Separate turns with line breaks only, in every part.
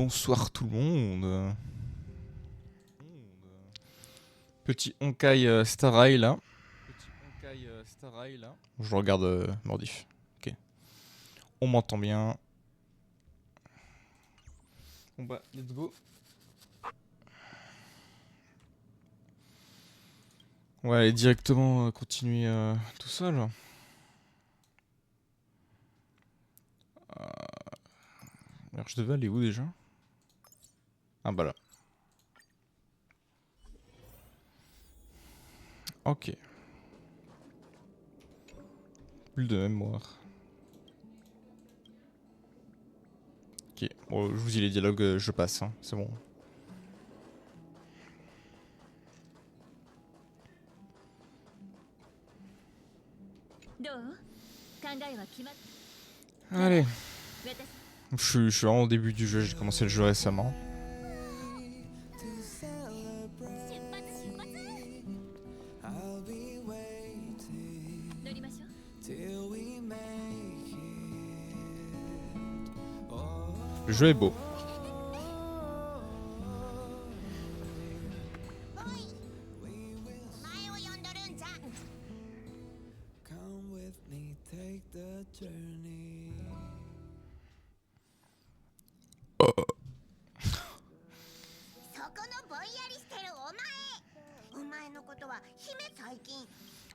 bonsoir tout le monde. Petit Honkai Star Rail là. Je regarde Mordif. Ok. On m'entend bien. Bon bah, let's go. On va aller directement continuer tout seul. Alors je devais aller où déjà? Ah bah là. Ok. Bulle de mémoire. Ok. Bon, je vous dis les dialogues, je passe. Hein. C'est bon. Allez. Je suis vraiment au début du jeu, j'ai commencé le jeu récemment. Le jeu est beau.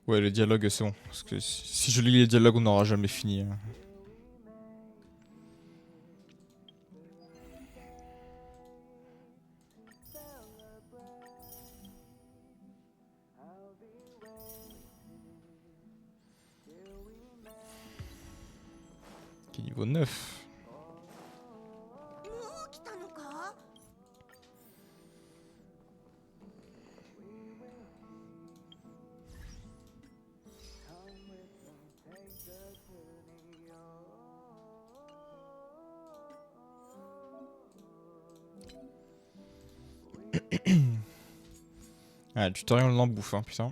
Ouais, les dialogues, c'est bon. Parce que si je lis les dialogues, on n'aura jamais fini. Hein. Ok, niveau 9. Ah, le tutoriel on en bouffe, hein, putain.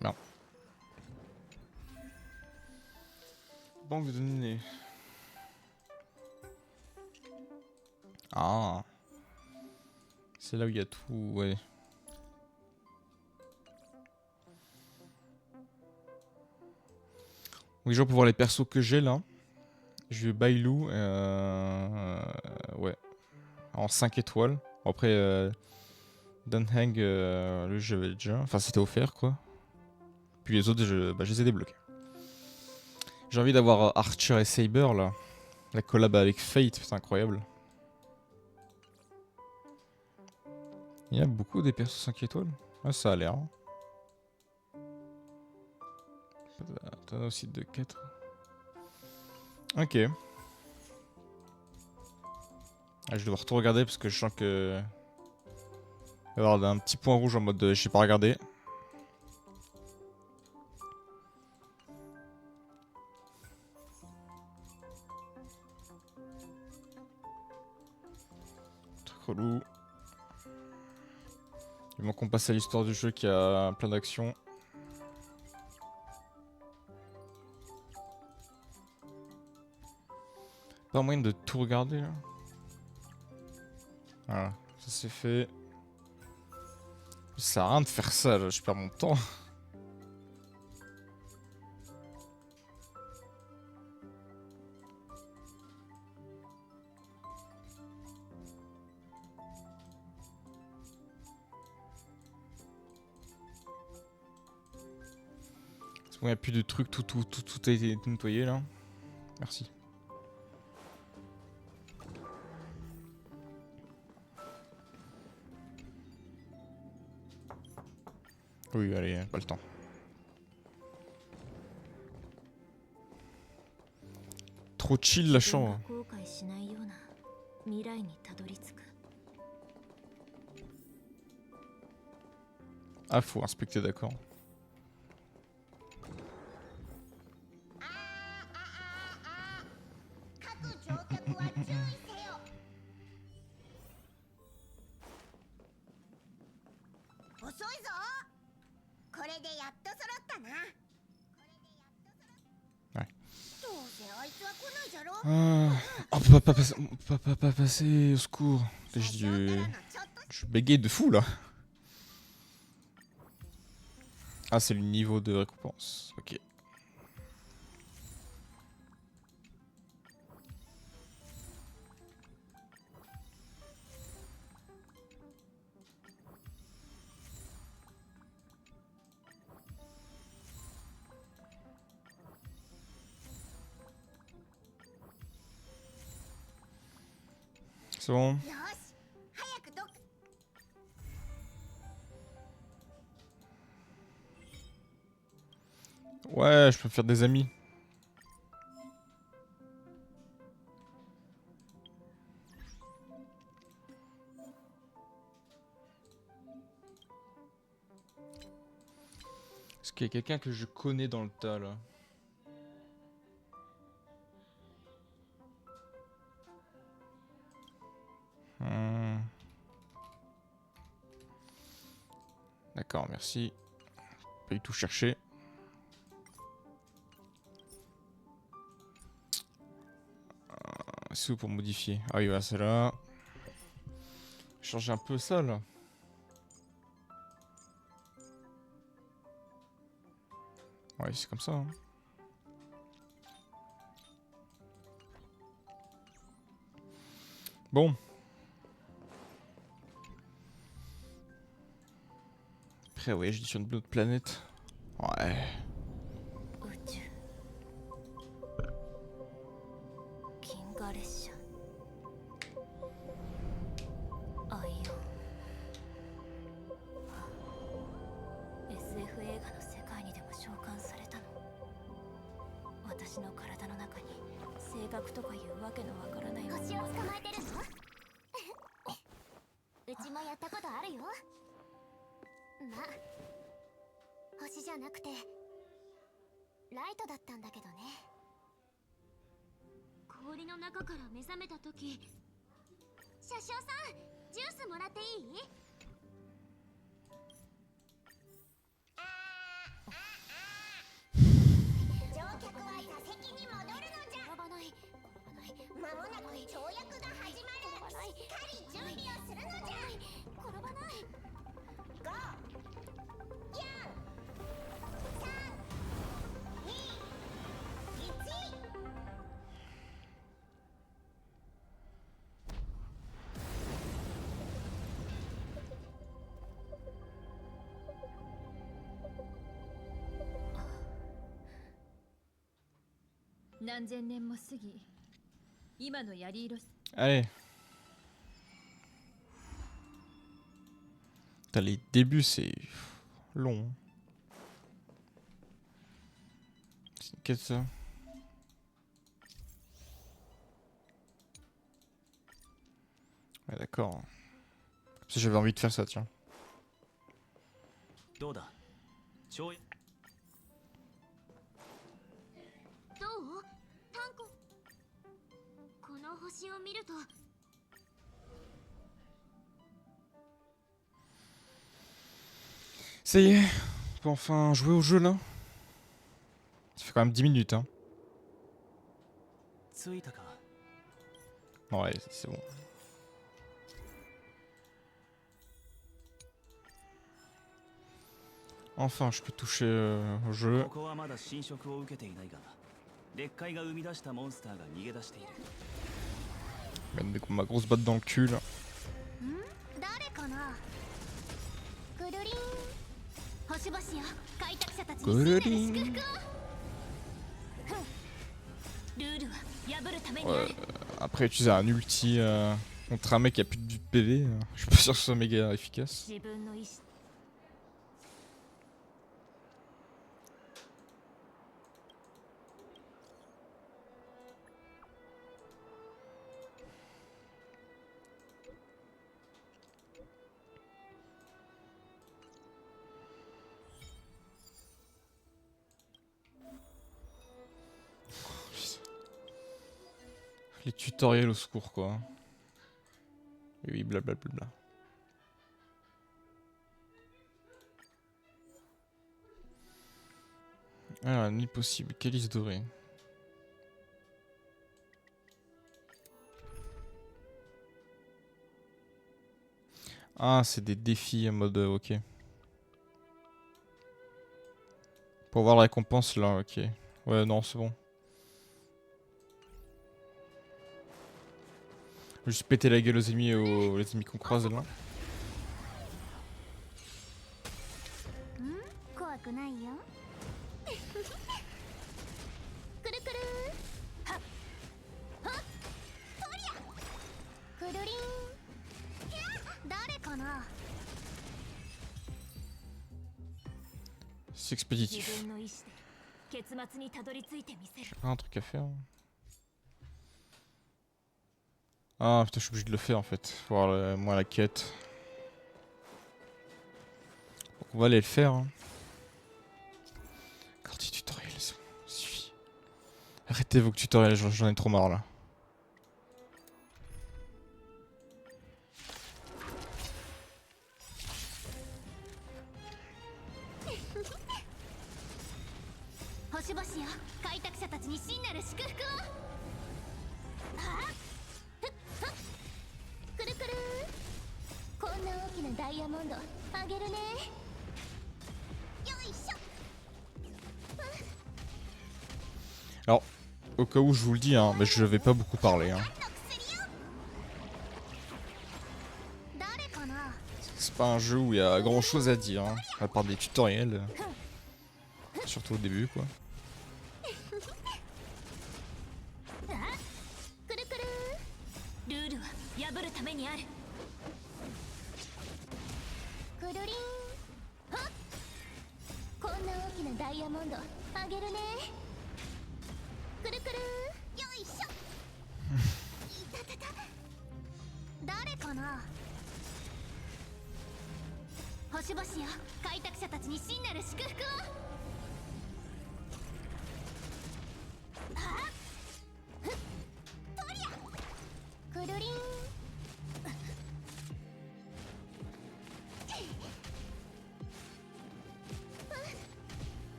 Merde. Banque de données. Ah. C'est là où il y a tout, ouais. Donc déjà pour voir les persos que j'ai là. J'ai Bailou, ouais, en 5 étoiles. Bon, après, Danheng, lui j'avais déjà, enfin c'était offert quoi. Puis les autres, je les ai débloqués. J'ai envie d'avoir Archer et Saber là. La collab avec Fate, c'est incroyable. Il y a beaucoup des persos 5 étoiles. Ah, ça a l'air. T'en as aussi de 4. Ok. Ah, je vais devoir tout regarder parce que je sens que. Il va y avoir un petit point rouge en mode j'ai pas regardé. Truc relou. Il manque qu'on passe à l'histoire du jeu qui a plein d'actions. Pas moyen de tout regarder là. Voilà, ça c'est fait. Ça sert à rien de faire ça là, je perds mon temps. C'est bon, il n'y a plus de trucs, tout a été nettoyé là. Merci. Oui, allez, pas le temps. Trop chill la chambre. Ah, faut inspecter, d'accord. Ouais. Oh, pas passer, au secours. Je bégaye de fou là. Ah, c'est le niveau de récompense. Ok. C'est bon. Ouais, je peux me faire des amis. Est-ce qu'il y a quelqu'un que je connais dans le tas là? D'accord, merci. Pas du tout chercher. C'est où pour modifier? Ah oui, voilà, c'est là. Changer un peu ça là. Ouais, c'est comme ça. Hein. Bon. Après, ouais, je dis sur une autre planète. Ouais. Allez. Putain, les débuts, c'est long. C'est une quête, ça. Ouais, d'accord. Si j'avais envie de faire ça, tiens. Ça y est, on peut enfin jouer au jeu là. Ça fait quand même 10 minutes, hein. Ouais, c'est bon. Enfin, je peux toucher au jeu. Mettre ma grosse batte dans le cul là. Après utiliser un ulti contre un mec qui a plus de PV, je suis pas sûr que ce soit méga efficace. Les tutoriels au secours quoi. Et oui, blablabla. Ah, nuit possible, calice doré. Ah, c'est des défis en mode ok. Pour voir la récompense là, ok. Ouais, non, c'est bon. Juste péter la gueule aux ennemis qu'on croise là. C'est expéditif. J'ai pas un truc à faire. Ah putain, je suis obligé de le faire en fait. Faut voir moi la quête. Donc on va aller le faire. Hein. Partie tutoriel, c'est bon, suffit. Arrêtez vos tutoriels, j'en ai trop marre là. Alors, au cas où je vous le dis, hein, mais je vais pas beaucoup parler. Hein. C'est pas un jeu où il y a grand chose à dire, hein, à part des tutoriels. Surtout au début quoi.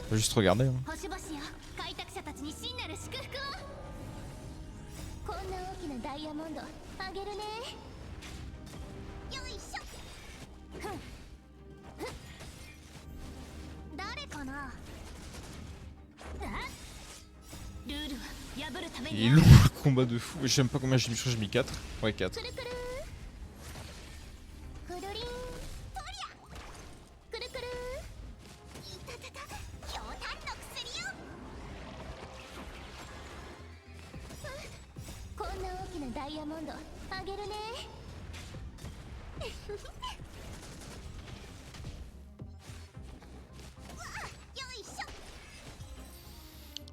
Faut juste regarder. Hein. Il est long le combat de fou. Je sais même pas combien j'ai mis, je crois que j'ai mis 4. Ouais, 4.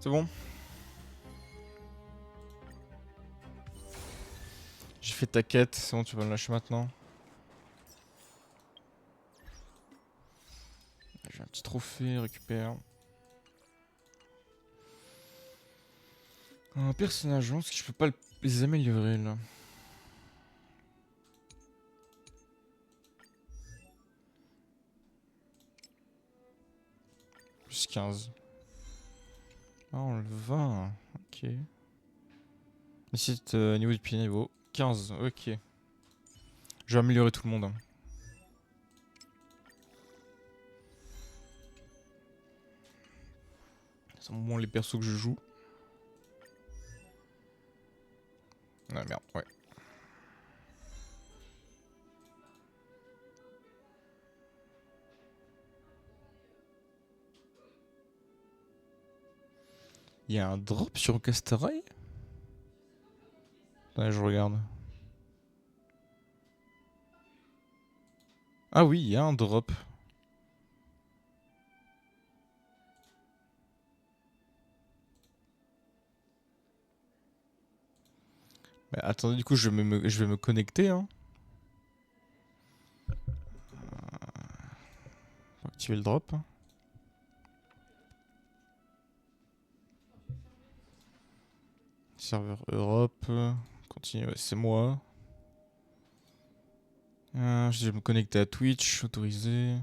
C'est bon. J'ai fait ta quête, c'est bon, tu vas me lâcher maintenant. J'ai un petit trophée, récupère. Un personnage, parce que je peux pas les améliorer là. Plus 15. Ah, on le 20. Ok. Ici, niveau du pied, niveau 15. Ok. Je vais améliorer tout le monde. Hein. C'est au moins les persos que je joue. Ah merde, ouais. Il y a un drop sur Castaray? Attendez, je regarde. Ah oui, il y a un drop. Mais attendez, du coup, je vais me connecter. Hein. Faut activer le drop. Serveur Europe. Continue, ouais, c'est moi. Je vais me connecter à Twitch, autorisé.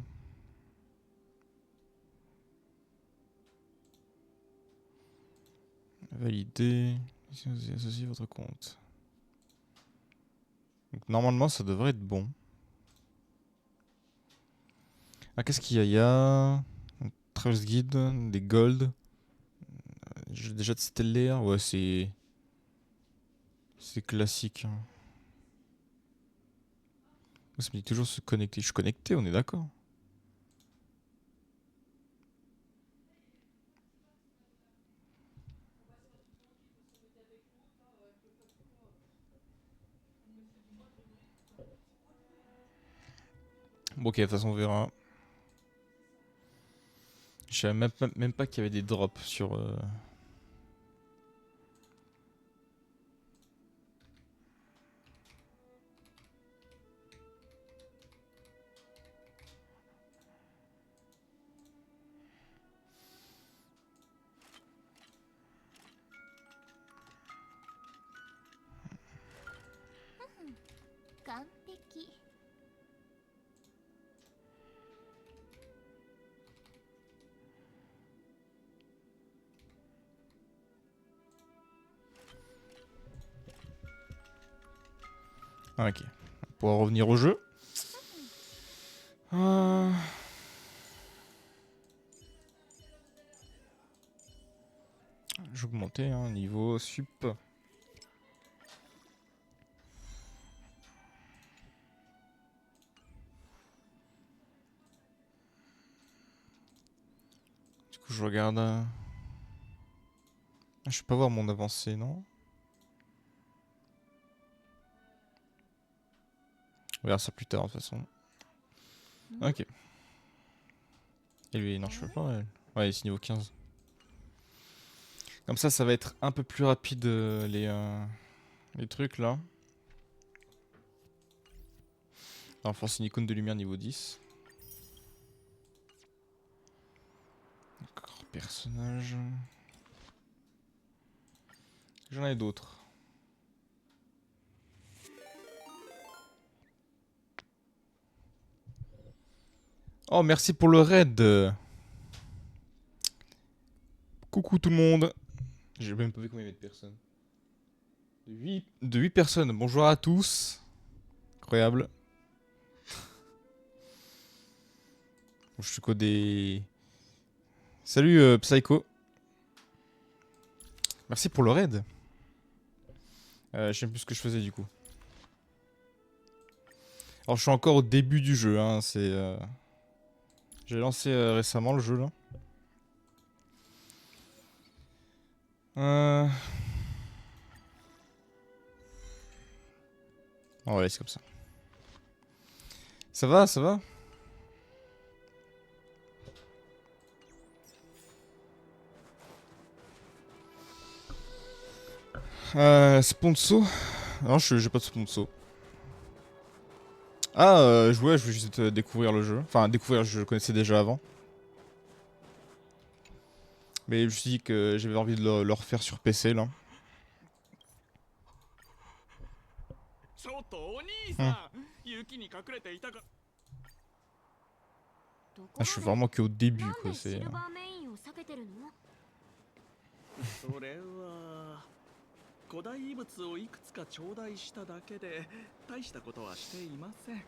Valider. Si vous associez votre compte. Donc, normalement, ça devrait être bon. Ah, qu'est-ce qu'il y a? Il y a un Travis Guide, des Gold. J'ai déjà de stellaire. Ouais, c'est classique. Hein. Ça me dit toujours se connecter. Je suis connecté, on est d'accord. Bon, ok, de toute façon, on verra. Je savais même pas qu'il y avait des drops sur. Ah, ok. Pour revenir au jeu. J'ai augmenté hein, niveau sup. Du coup, je regarde. Je peux pas voir mon avancée, non? On verra ça plus tard, de toute façon. Ok. Et lui, non, je peux pas. Ouais, c'est niveau 15. Comme ça va être un peu plus rapide les trucs là. Renforce une icône de lumière niveau 10. D'accord, personnage. J'en ai d'autres. Oh, merci pour le raid. Coucou tout le monde. J'ai même pas vu combien il y avait de personnes. De 8 personnes. Bonjour à tous. Incroyable. Je suis quoi des... Salut Psycho. Merci pour le raid. Je sais plus ce que je faisais du coup. Alors je suis encore au début du jeu. Hein, c'est... J'ai lancé récemment le jeu là. On va laisser comme ça. Ça va, ça va. Sponsor. Non, j'ai pas de sponsor. Ah, je voulais juste découvrir le jeu. Enfin, découvrir, je le connaissais déjà avant. Mais je me suis dit que j'avais envie de le refaire sur PC là. Ah, je suis vraiment qu'au début quoi, c'est...
古代遺物をいくつか頂戴しただけで大したことはしていません。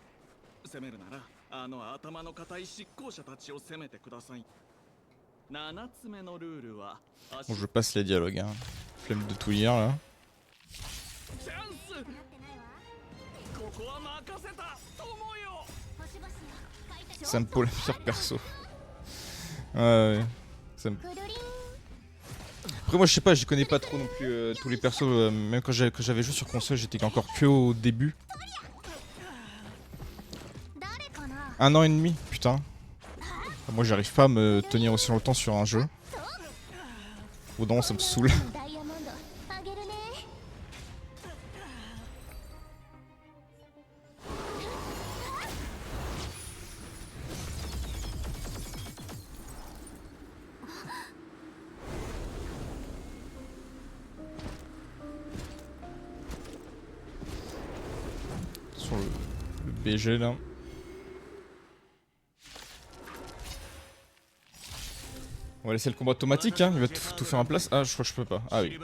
攻めるならあの頭の固い執行者たちを攻めてください。7つ目のルールは
Bon, je passe les dialogues, hein. Flemme de tout lire là. Ça me pose la pire perso. Ouais. Ça me... Après moi je sais pas, je connais pas trop non plus tous les persos, même quand j'avais joué sur console j'étais encore que au début. 1 an et demi, putain. Moi j'arrive pas à me tenir aussi longtemps sur un jeu. Ou non, ça me saoule. BG là. On va laisser le combat automatique, hein. Il va tout faire en place. Ah, je crois que je peux pas. Ah oui.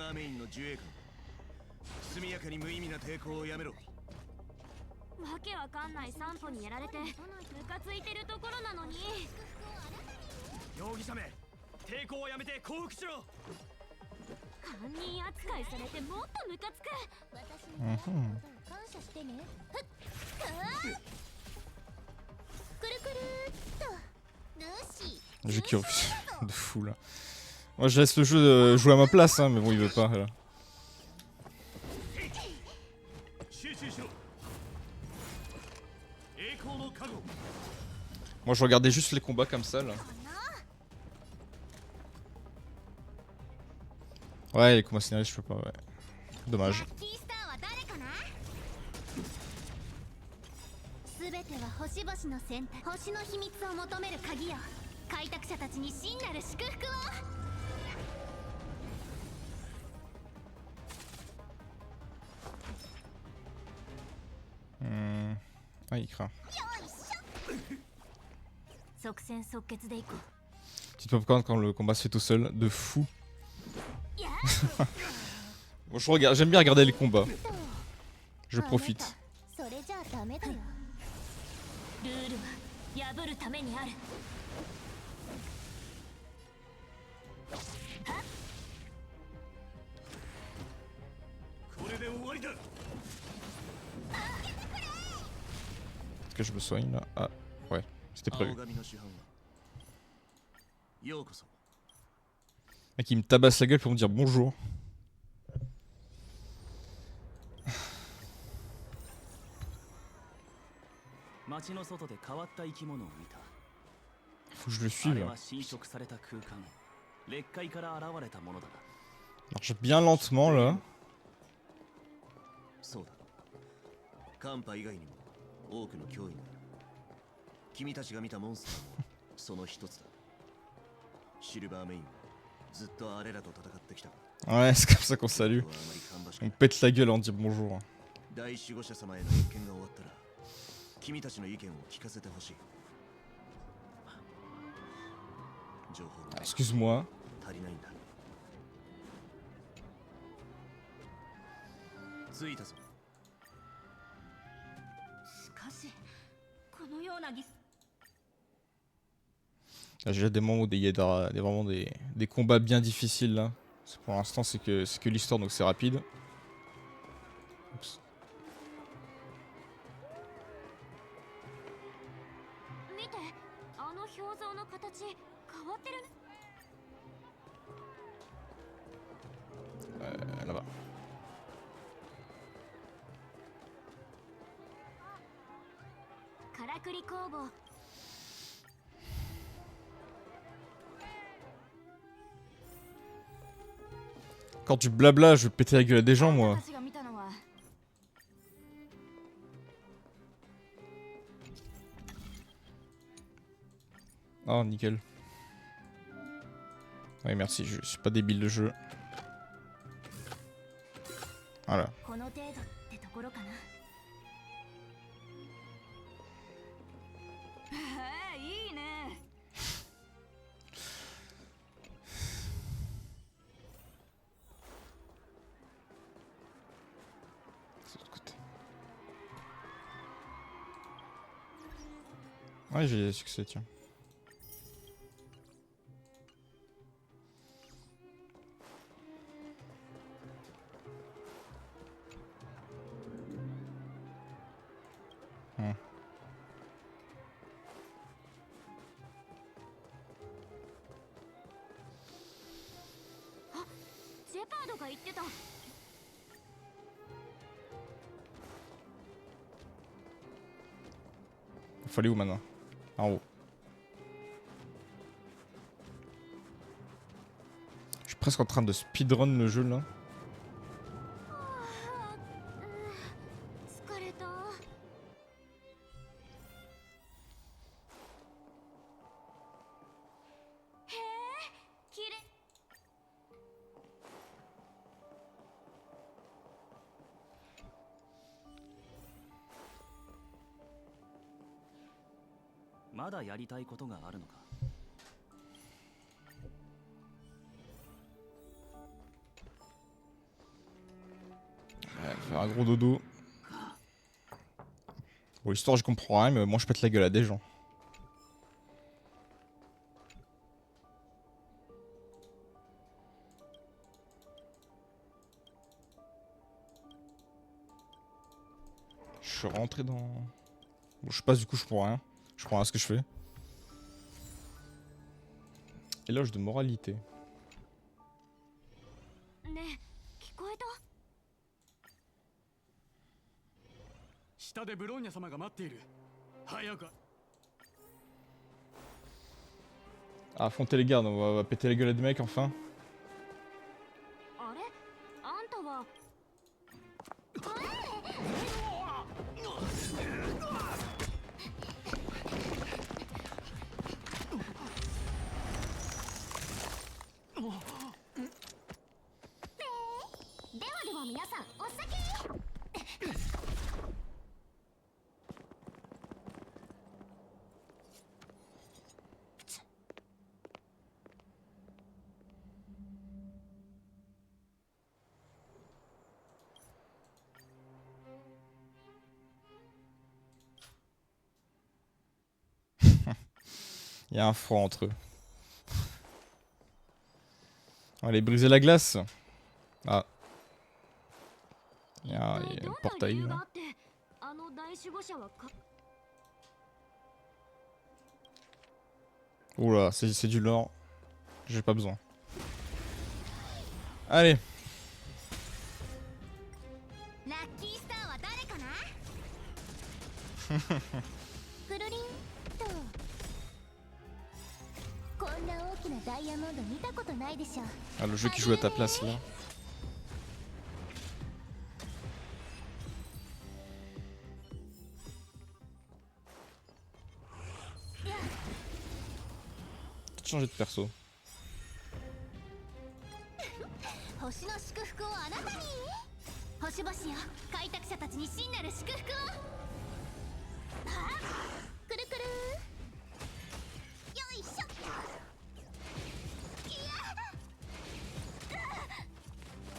わけわかんない散歩にやられてムカついてるところなのに
容疑者め抵抗をやめて降伏しろ
犯人扱いされてもっとムカつく私に
Mhm.
感謝してねふっくるくるっとルーシー
J'ai qui refuse de fou là. Moi je laisse le jeu jouer à ma place, hein, mais bon il veut pas là.
集中しろ栄光の加護
Moi je regardais juste les combats comme ça là. Ouais, les combats scénaristes je peux pas, ouais. Dommage.
ラッキースターは誰かな全ては星々の選択星の秘密を求める鍵よ開拓者たちに真なる祝福を
Ah il craint.
即戦即決でいこう
Petite popcorn quand le combat se fait tout seul, de fou. Bon, je regarde, j'aime bien regarder les combats. Je profite.
それじゃあダメだよルールは破るためにある
これで終わりだ
Est-ce que je me soigne là? Ah, ouais, c'était
青
prévu.
髪の主犯はようこそ
Mec, il me tabasse la gueule pour me dire bonjour.
街の外で変わった生き物を見た
Faut que je le
あ
suive
れ
là.
は侵食された空間劣界から現れたものだな
Marche bien lentement là.
そうだカンパ以外にも多くの脅威がある君たちが見たモンスターもその一つだシルバーメインはずっとあれらと戦ってきたが
Ouais, c'est comme ça qu'on salue.
あまり芳しく
On pète la gueule en disant bonjour.
大守護者様への謁見が終わったら君たちの意見を聞かせてほしい情報が
Excuse-moi.
足りないんだ着いたぞ
しかしこのような儀
Là, j'ai déjà des moments où il y a vraiment des combats bien difficiles là. Pour l'instant, c'est que l'histoire donc c'est rapide. Oups.
見てあの表像の形変わってるね
Là-bas.
からくり工房
Quand du blabla, je vais péter la gueule à des gens moi.
私が見たのは
Oh, nickel. Oui, merci, je suis pas débile de jeu. Voilà.
この程度ってところかないいね
C'est de l'autre côté. Ouais, j'ai succès, tiens. Hmm.
ジェパードが言ってた
Il faut aller où maintenant? En haut. Je suis presque en train de speedrun le jeu là.
疲れたへえきれい
Je
まだやりたいことがあるのか。
Ouais, faire un gros dodo. Bon, l'histoire, je comprends rien, mais moi, je pète la gueule à des gens. Je suis rentré dans... Bon, je passe, du coup, je prends rien. Je prends rien à ce que je fais. Éloge de moralité.
ねえ聞こえた？
下でブローニャ様が待っている。早く。
Affronter les gardes, on va péter la gueule à des mecs, enfin.
あれあんたはではでは皆さんお先。
Il y a un froid entre eux. On va aller briser la glace. Ah. Il y a un portail là.
あの大守護者はか
Oula, c'est du lore. J'ai pas besoin. Allez.
ラッキースターは誰かな？くるりんと。こんな大きなダイヤモンド見たことないでしょ。
Ah, le jeu qui joue à ta place là. Peut-être changer de perso.
星の祝福をあなたに。星々よ、開拓者たちに真なる祝福を。あ、くるくる。よいしょ。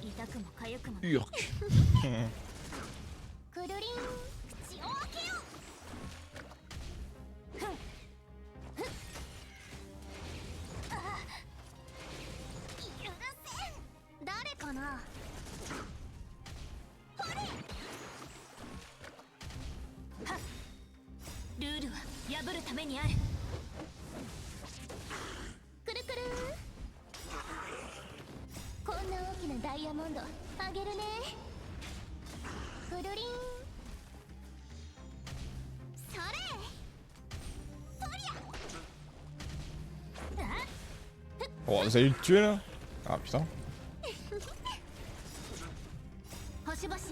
痛くも痒くも。
Urk.
くるりん、口を開けよ。ふんふん。あ、許せん。誰かな。ほれ。はっ。ルールは破るためにある。くるくる。こんな大きなダイヤモンドあげるね。くるりん。それ。そりゃ。あ。
Oh, vous allez le tuer là? Ah putain.
星々よ、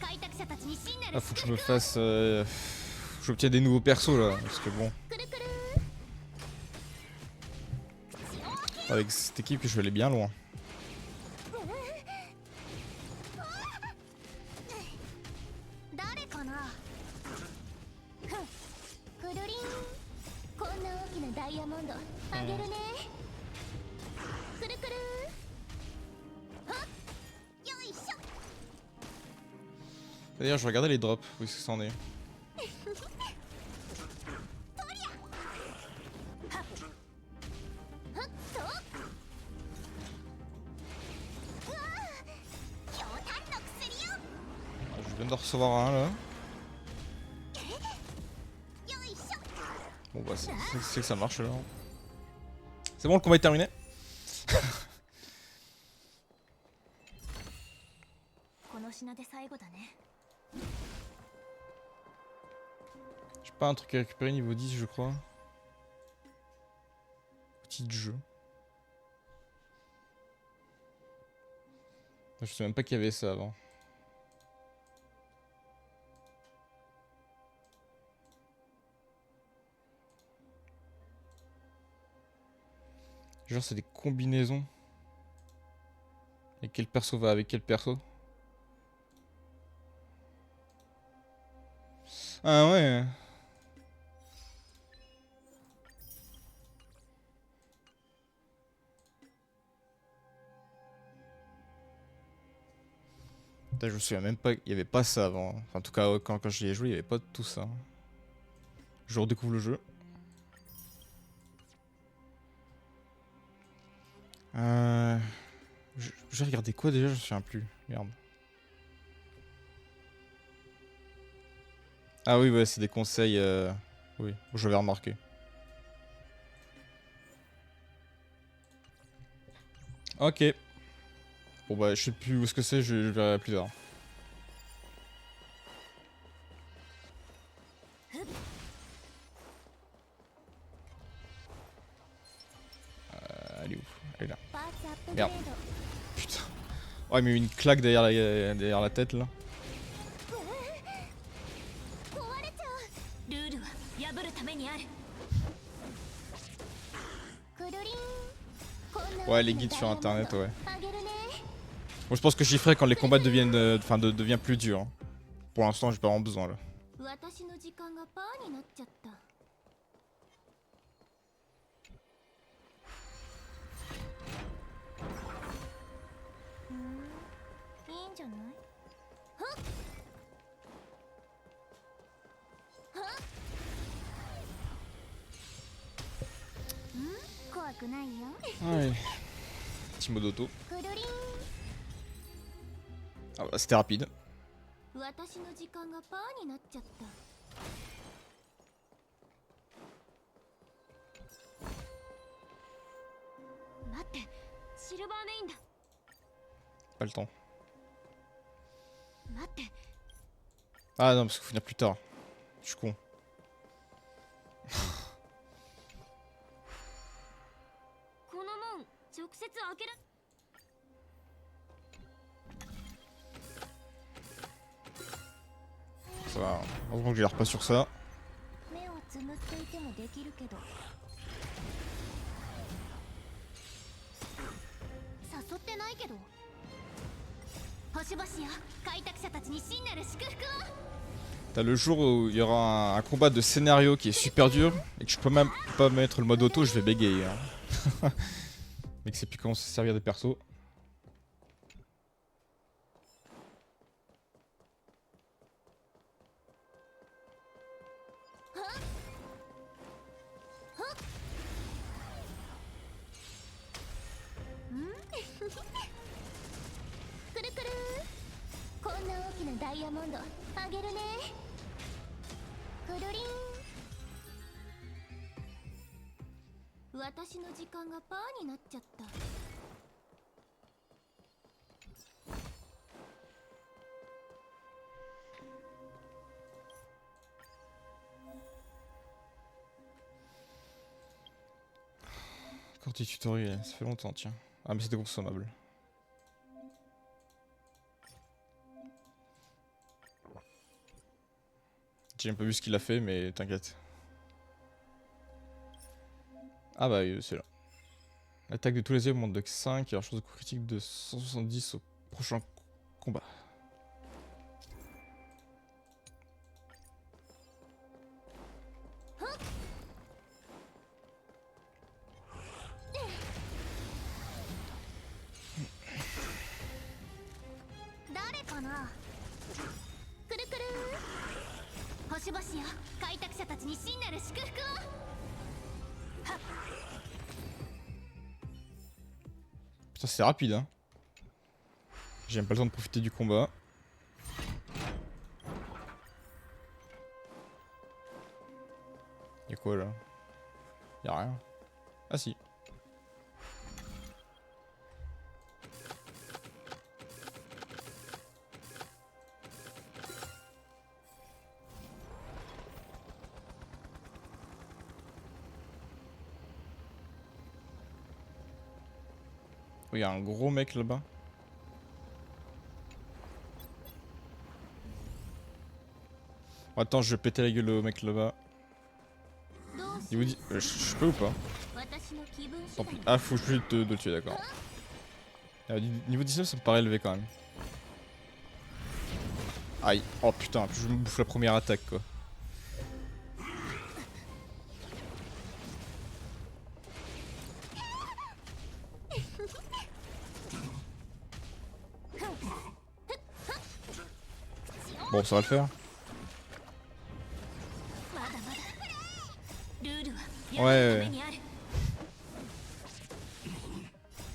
開拓者たちに真なる
Ah, faut que je me fasse. J'obtiens des nouveaux persos là. Parce que bon.
くるくる。口を開け。
Avec cette équipe, je vais aller bien loin.
誰かな。ふん。くるりん。こんな大きなダイヤモンドあげるね。くるくる。はっ。よいしょ。
D'ailleurs, je regardais les drops. Où est-ce que ça en est?
ふっと。うわー、強胆の薬よ。
Ah, je viens d'en recevoir un là.
よいしょ。
Bon bah c'est que ça marche là. C'est bon, le combat est terminé.
この品で最後だね。
J'ai pas un truc à récupérer niveau 10 je crois. Outil de jeu. Je sais même pas qu'il y avait ça avant. Genre c'est des combinaisons. Et quel perso va avec quel perso? Ah ouais. Putain, je me souviens même pas, il y avait pas ça avant. Enfin, en tout cas, quand j'y ai joué, il y avait pas tout ça. Je redécouvre le jeu. J'ai regardé quoi déjà? Je me souviens plus. Merde. Ah oui, ouais, c'est des conseils. Oui, je l'avais remarqué. Ok. Bon bah, je sais plus où est-ce que c'est, je verrai plus tard. Elle est où? Elle est là.
パーツアップグレード
Putain. Oh, il m'a mis une claque derrière la tête là.
壊れちゃうルールは破るためにあるくるりんこんな
Ouais, les guides sur internet, ouais.
あげるね
Bon, je pense que j'y ferai quand les combats deviennent, devient plus dur. Pour l'instant, j'ai pas vraiment besoin là.
私の時間がパーになっちゃったいいんじゃないはっはっ怖くないよ
Ouais. Petit mode auto.
くるりん
Ah bah, c'était rapide.
私の時間がパーになっちゃった待ってシルバーメインだ
Pas le temps.
待って
Ah non, parce qu'il faut finir plus tard. Je suis con.
この門直接開ける
Ça va. Heureusement que j'ai l'air pas sur ça.
目をつむっていてもできるけど誘ってないけど星々よ開拓者たちに真なる祝福を
T'as le jour où il y aura un combat de scénario qui est super dur et que je peux même pas mettre le mode auto, je vais bégayer. Hein. Mais que c'est plus comment se servir des persos. Corti tutoriel, ça fait longtemps, tiens. Ah, mais c'était consommable. J'ai un peu vu ce qu'il a fait, mais t'inquiète. Ah bah, c'est là. L'attaque de tous les yeux monte de 5 et leur chance de coup critique de 170 au prochain combat. Putain, c'est rapide, hein. J'ai même pas le temps de profiter du combat. Y'a quoi là? Y'a rien. Ah si. Oh, y'a un gros mec là-bas. Oh, attends, je vais péter la gueule au mec là-bas. Niveau je peux ou pas? Tant pis. Ah, faut juste de le tuer, d'accord. Niveau 19, ça me paraît élevé quand même. Aïe. Oh putain, je me bouffe la première attaque quoi. Bon, ça va le faire.
まだまだルールは
Ouais,
やるためにある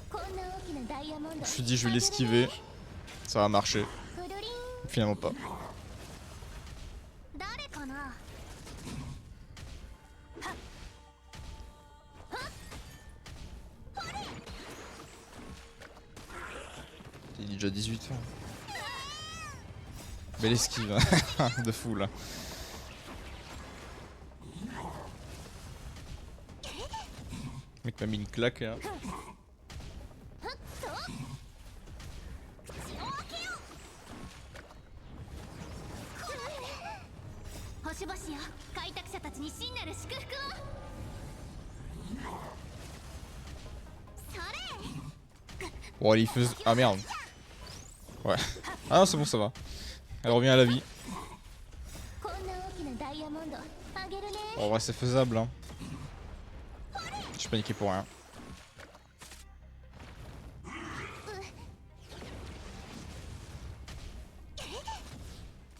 こんな大きなダイヤモンド
Je me suis dit, je vais l'esquiver. Ça va marcher.
くるりん
Finalement pas.
誰かな
Il est déjà 18h. Belle esquive, hein. De fou là. Le mec m'a mis une claque là.
星々よ開拓者たちに真なる祝福をそれ
Bon, il faisait. Ah merde. Ouais. Ah non, c'est bon, ça va. Elle revient à la vie.
こんな大きなダイヤモンドあげるね
En vrai, c'est faisable, hein. Je suis paniqué pour rien.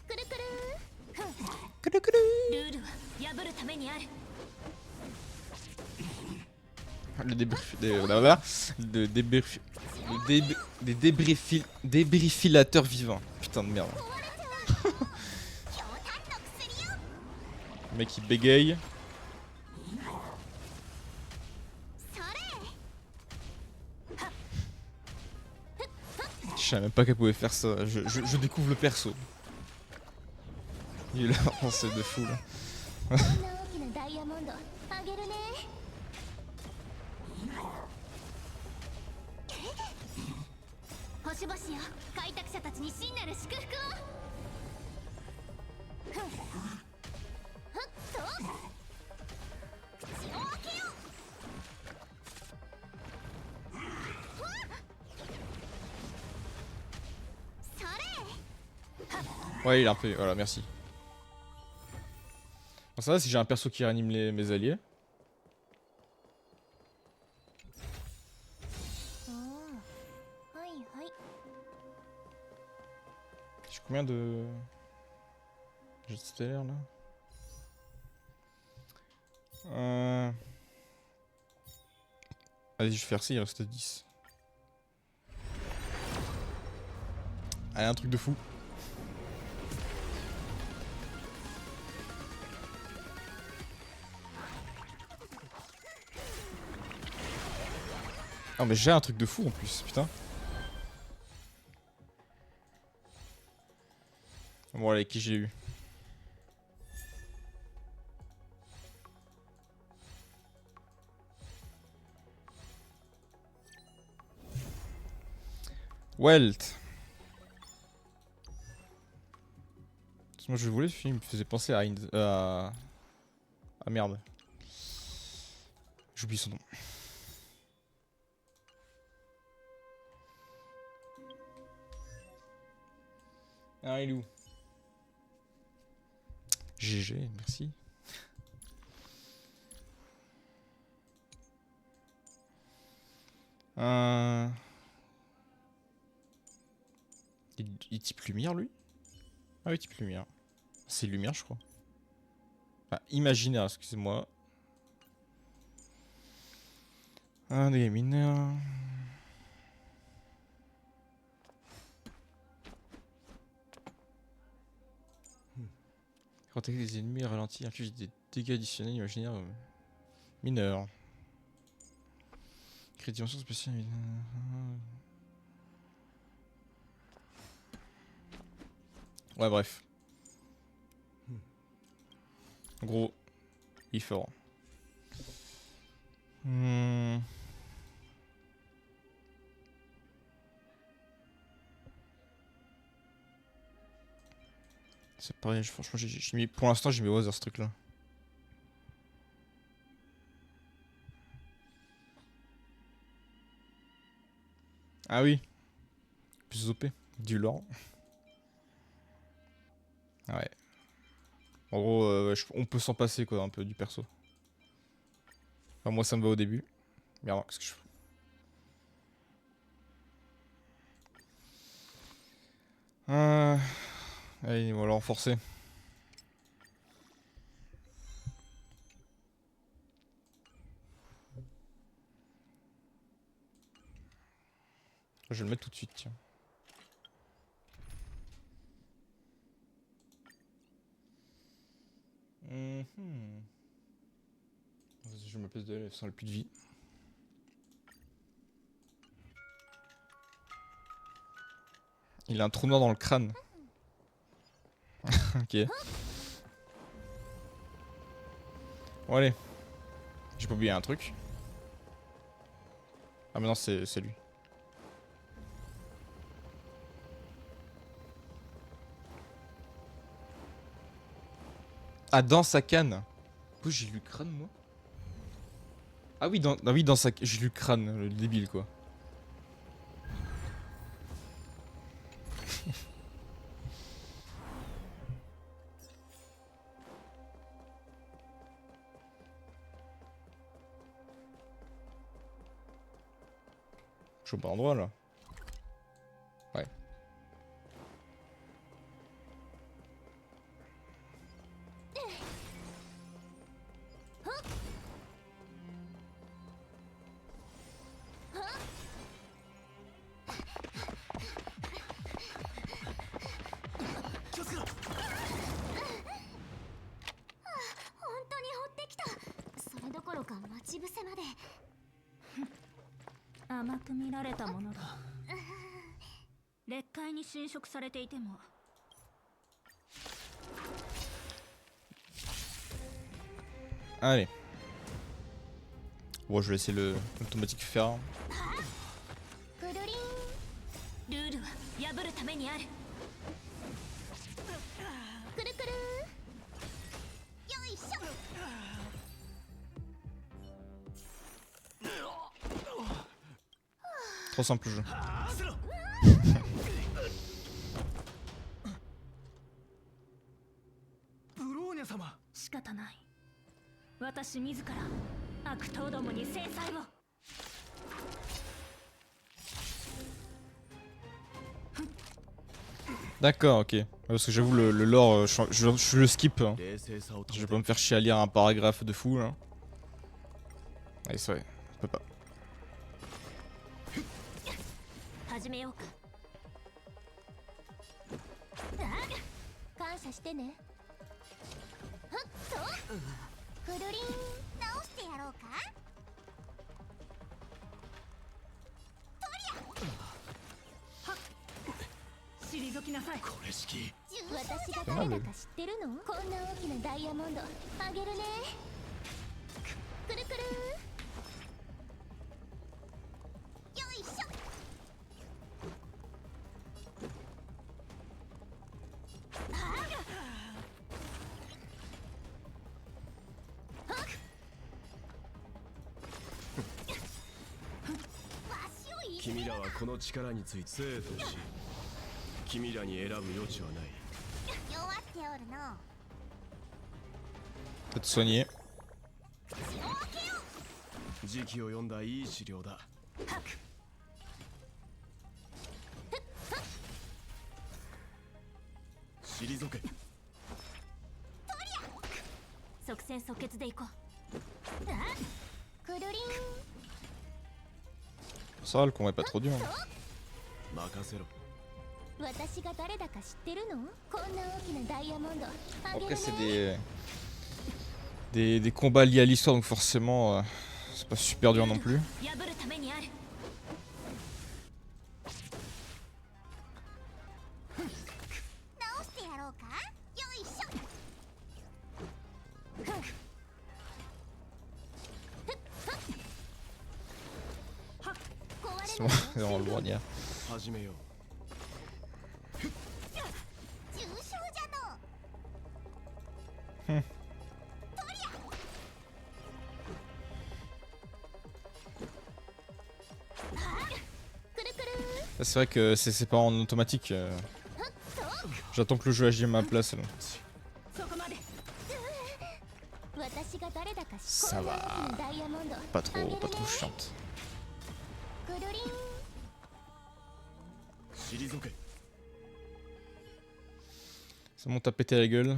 くるくるふん
Coucou.
ルールは破るためにある
Le débriefilateurs vivants. Putain de merde.
強炭の薬よ
Le mec il bégaye.
それ
Je savais même pas qu'elle pouvait faire ça. Je découvre le perso. Il est là, on sait de fou là.
こんな大きなダイヤモンドあげるね星々よ開拓者たちに真なる祝福をふんふっと血を分けようそれ
Ouais, il est un peu. Voilà, merci. Bon, ça va si j'ai un perso qui réanime mes alliés.
はいはい
J'ai combien de. J'ai stellaire là Vas-y, je vais faire ça, il reste 10. Allez, un truc de fou. Ah mais j'ai un truc de fou en plus, putain. Bon allez, qui j'ai eu? Welt. Moi je voulais ce film, il me faisait penser à... Ah merde. J'oublie son nom. Ah, il est où? GG, merci. Il type lumière lui? Ah oui, type lumière. C'est lumière je crois. Ah, imaginaire, excusez-moi. Un des mineurs. Quand attaquer les ennemis ralentis, inflige des dégâts additionnels imaginaires mineurs. Crée dimension spéciale. Ouais, bref. En gros, il est fort. C'est pareil, franchement, j'ai mis, pour l'instant, j'ai mis au hasard ce truc là. Ah oui, plus OP, du lore. Ouais. En gros, on peut s'en passer quoi, un peu du perso. Enfin, moi, ça me va au début. Merde, qu'est-ce que je fais? Allez, on va le renforcer. Je vais le mettre tout de suite, tiens. Vas-y, je me place de elle, sans le plus de vie. Il a un trou noir dans le crâne. Ok. Bon allez. J'ai pas oublié un truc. Ah mais non, c'est lui. Ah, dans sa canne. Pourquoi j'ai lu crâne, moi? Ah oui, dans sa... J'ai lu crâne, le débile, quoi. Je suis au bon endroit, là. Ouais. Allez. Bon, je vais laisser l'automatique faire.
くるりんルールは破るためにあるくるくるよいしょ
Trop simple le jeu.
ブローニャ様。
仕方ない。私自ら悪党どもに制裁を。
D'accord, ok. Parce que j'avoue, le lore, je le skip. Hein. Je vais pas me faire chier à lire un paragraphe de fou là. Allez, c'est vrai, je peux pas.
始めようか感謝してねふっとくるりん直してやろうか
退きなさい。
これ式。
私が誰だか知ってるのこんな大きなダイヤモンドあげるねくるくるよいしょ
君らはこの力について生と死君らに選ぶ余地はない
弱っておるの
Peut-être soigner.
時期を読んだいい資料だ退け
即戦即決でいこうくるりん
Ça va, le combat est pas trop dur.
任せろ
私が誰だか知ってるのこんな大きなダイヤモンドあげる
Après,
ね
c'est des combats liés à l'histoire, donc forcément, c'est pas super dur non plus.
破るためにある直してやろうかよいしょ
C'est bon, on le voit dire.
始めよう
重傷じゃの
Là, c'est vrai que c'est pas en automatique. J'attends que le jeu agisse à ma place. Là.
そこまで。
私が誰だか知ってる
Ça va.
こんな大きなダイヤモンド
Pas
あげるね
trop chiante.
くるりん
退け
Ça monte à péter la gueule.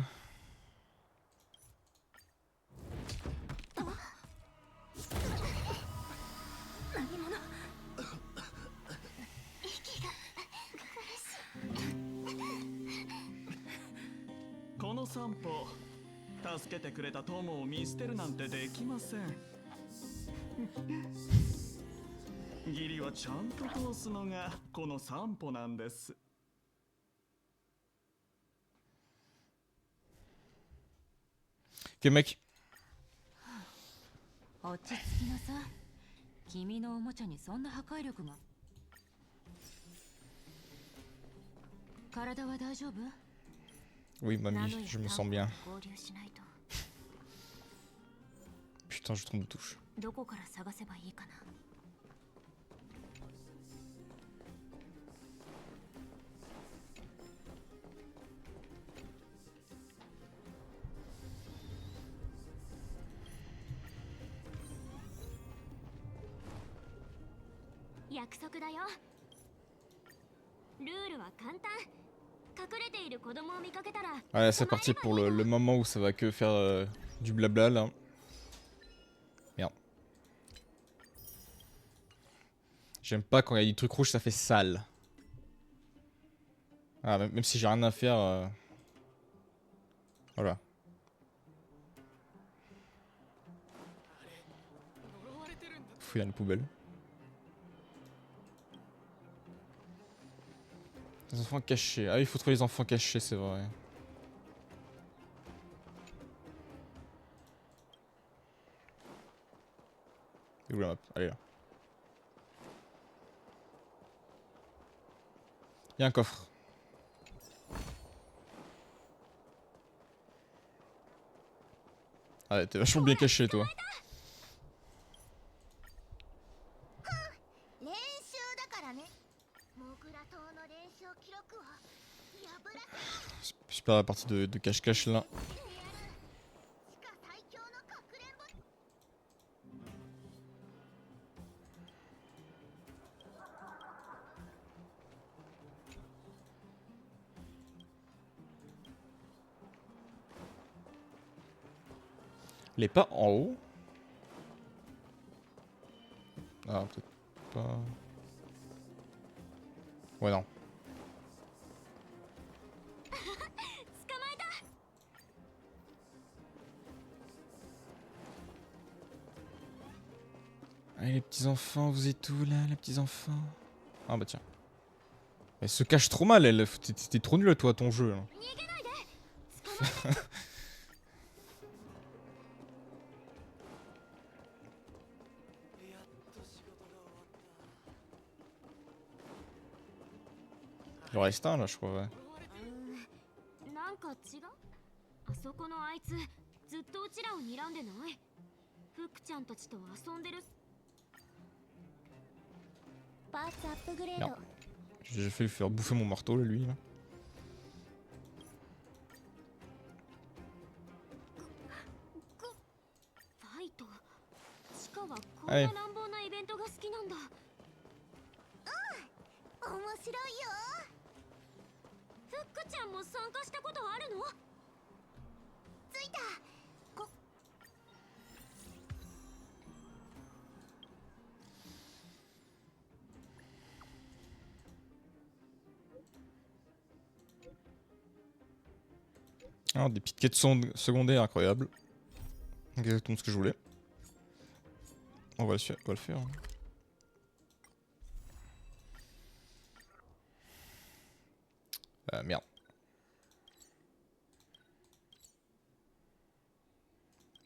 この散歩助けてくれた友を見捨てるなんてできません義理はちゃんと通すのがこの散歩なんです
Ok mec.
落ち着きなさい。君のおもちゃにそんな破壊力が。体は大丈夫？
Oui mamie, je me sens bien.
合流しないと。
Putain, je trompe de touche.
どこから探せばいいかな。
約束だよ。ルールは簡単。隠れている子供を見かけたら。
Allez, c'est parti pour le moment où ça va que faire du blabla là. Merde. J'aime pas quand il y a des trucs rouges, ça fait sale. Ah, même si j'ai rien à faire. Voilà. Fouiller dans les poubelles. Les enfants cachés. Ah oui, il faut trouver les enfants cachés, c'est vrai. Et où la map? Allez là. Il y a un coffre. Ah, t'es vachement bien caché toi.
練習だからね。モグラ島の連勝記録を破らせ
Super la partie de cache-cache là.
てやる。地下最強のかくれんぼ。
Elle est pas en haut. Ah, peut-être pas. Ouais, non. Allez, les petits enfants, vous êtes où là, les petits enfants? Ah, bah tiens. Elle se cache trop mal, elle. T'es trop nul, toi, à ton jeu. Là.
逃げないで。捕まえ
Il en reste un là, je crois, ouais.
なんか違う。あそこのあいつずっとうちらを睨んでない。フックちゃんたちと遊んでる。パーツアップグレード。
Merde. J'ai fait lui faire bouffer mon marteau, là, lui. Là.
ファイト。チカはこん
はい
な乱暴なイベントが好きなんだ。うん、面白いよ。フックちゃんも参加したことあるの？ついた。こ
Alors, des petites quêtes secondaires incroyables. Exactement ce que je voulais. On va le faire. Hein. Merde.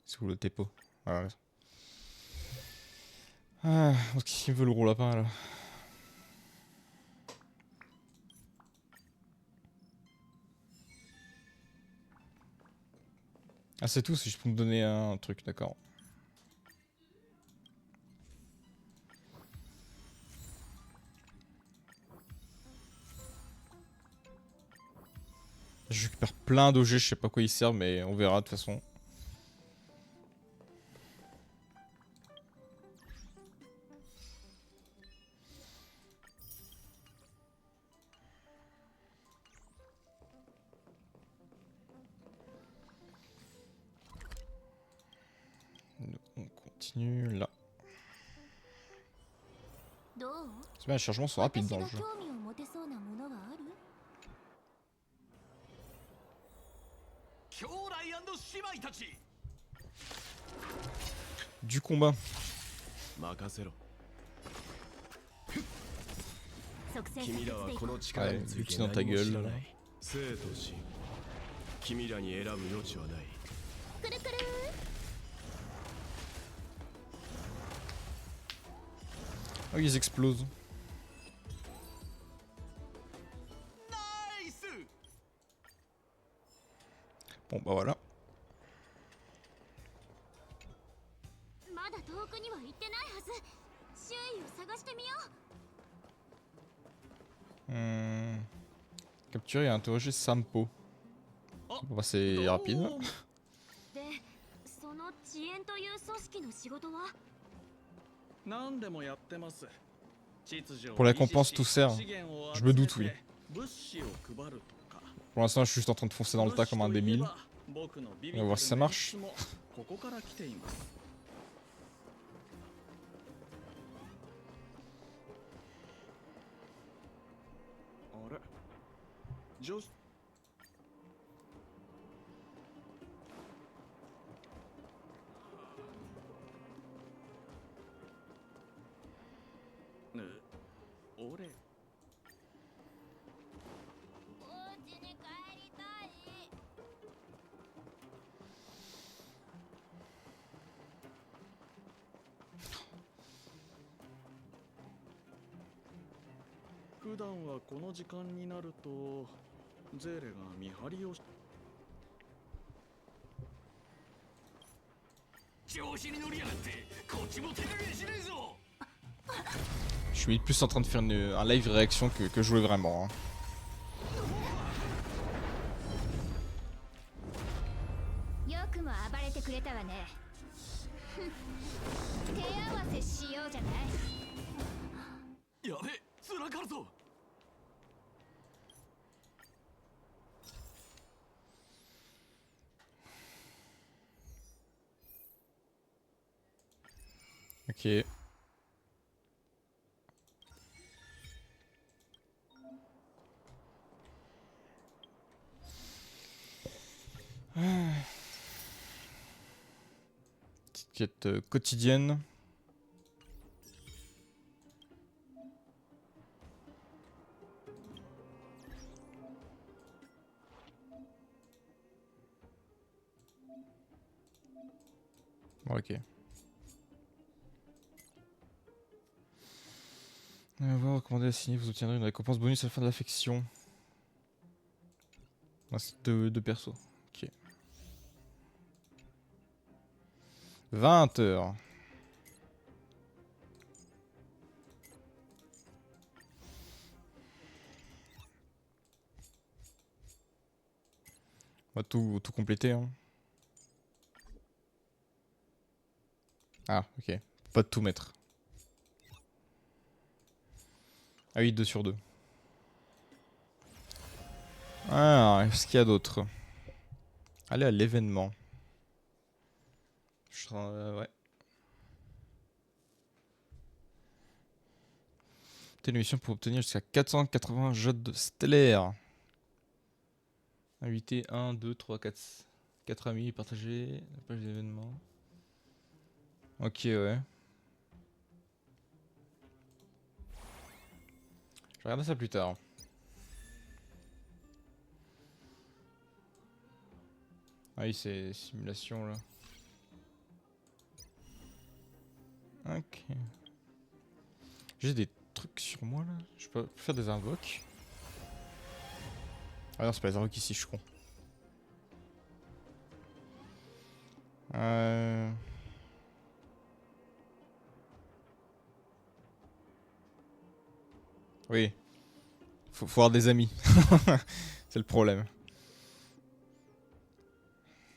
C'est où le dépôt? Ah, ouais. Ah, qu'est-ce qu'il veut le gros lapin là? Ah, c'est tout, si je peux me donner un truc, d'accord. Je récupère plein d'objets, je sais pas quoi ils servent, mais on verra de toute façon. continue là.
どう？
C'est bien, les chargements sont rapides
私
dans le
が
jeu.
興味を持てそうなものはある？
兄弟姉妹たち
Du combat.
任せろ。
即戦
君らは
で
この力について何も知らない。生と死。君らに選ぶ余地はない。
くるくる
Oh, ils explosent.
ナイス
Bon, bah voilà.
まだ遠くには行ってないはず。周囲を探してみよう。
Capturer et interroger Sampo. Bah, c'est rapide.
で、その遅延という組織の仕事は？
何でもやってます。
Pour la récompense, tout sert. Je me doute, oui. Pour l'instant, je suis juste en train de foncer dans le tas comme un débile. On va voir si ça marche.
ここから来ています。 あれ？女子 俺
お家に帰りたい。
普段はこの時間になるとゼーレが見張りをし調子に乗りやがってこっちも手加減しねえぞ
Je suis plus en train de faire un live réaction que jouer vraiment. Hein.
よくも暴れてくれたわね。手合わせしようじゃない。
やべえつらかるぞ
Ok. Petite quête quotidienne. Bon, ok. Avoir recommandé à signer, vous obtiendrez une récompense bonus à la fin de l'affection. Ah, c'est deux persos. Ok. 20 heures. On va tout compléter. Hein. Ah, ok. Pas de tout mettre. Ah oui, 2 sur 2. Ah, qu'est-ce qu'il y a d'autre? Aller à l'événement. Ouais. Telle mission pour obtenir jusqu'à 480 jets stellaires. Inviter 1, 2, 3, 4 amis, partager la page d'événements. Ok, ouais. Je vais regarder ça plus tard. Ah oui, c'est simulation là. Ok. J'ai des trucs sur moi là. Je peux faire des invoques. Ah non, c'est pas les invoques ici, je suis con. Oui. Faut avoir des amis. C'est le problème.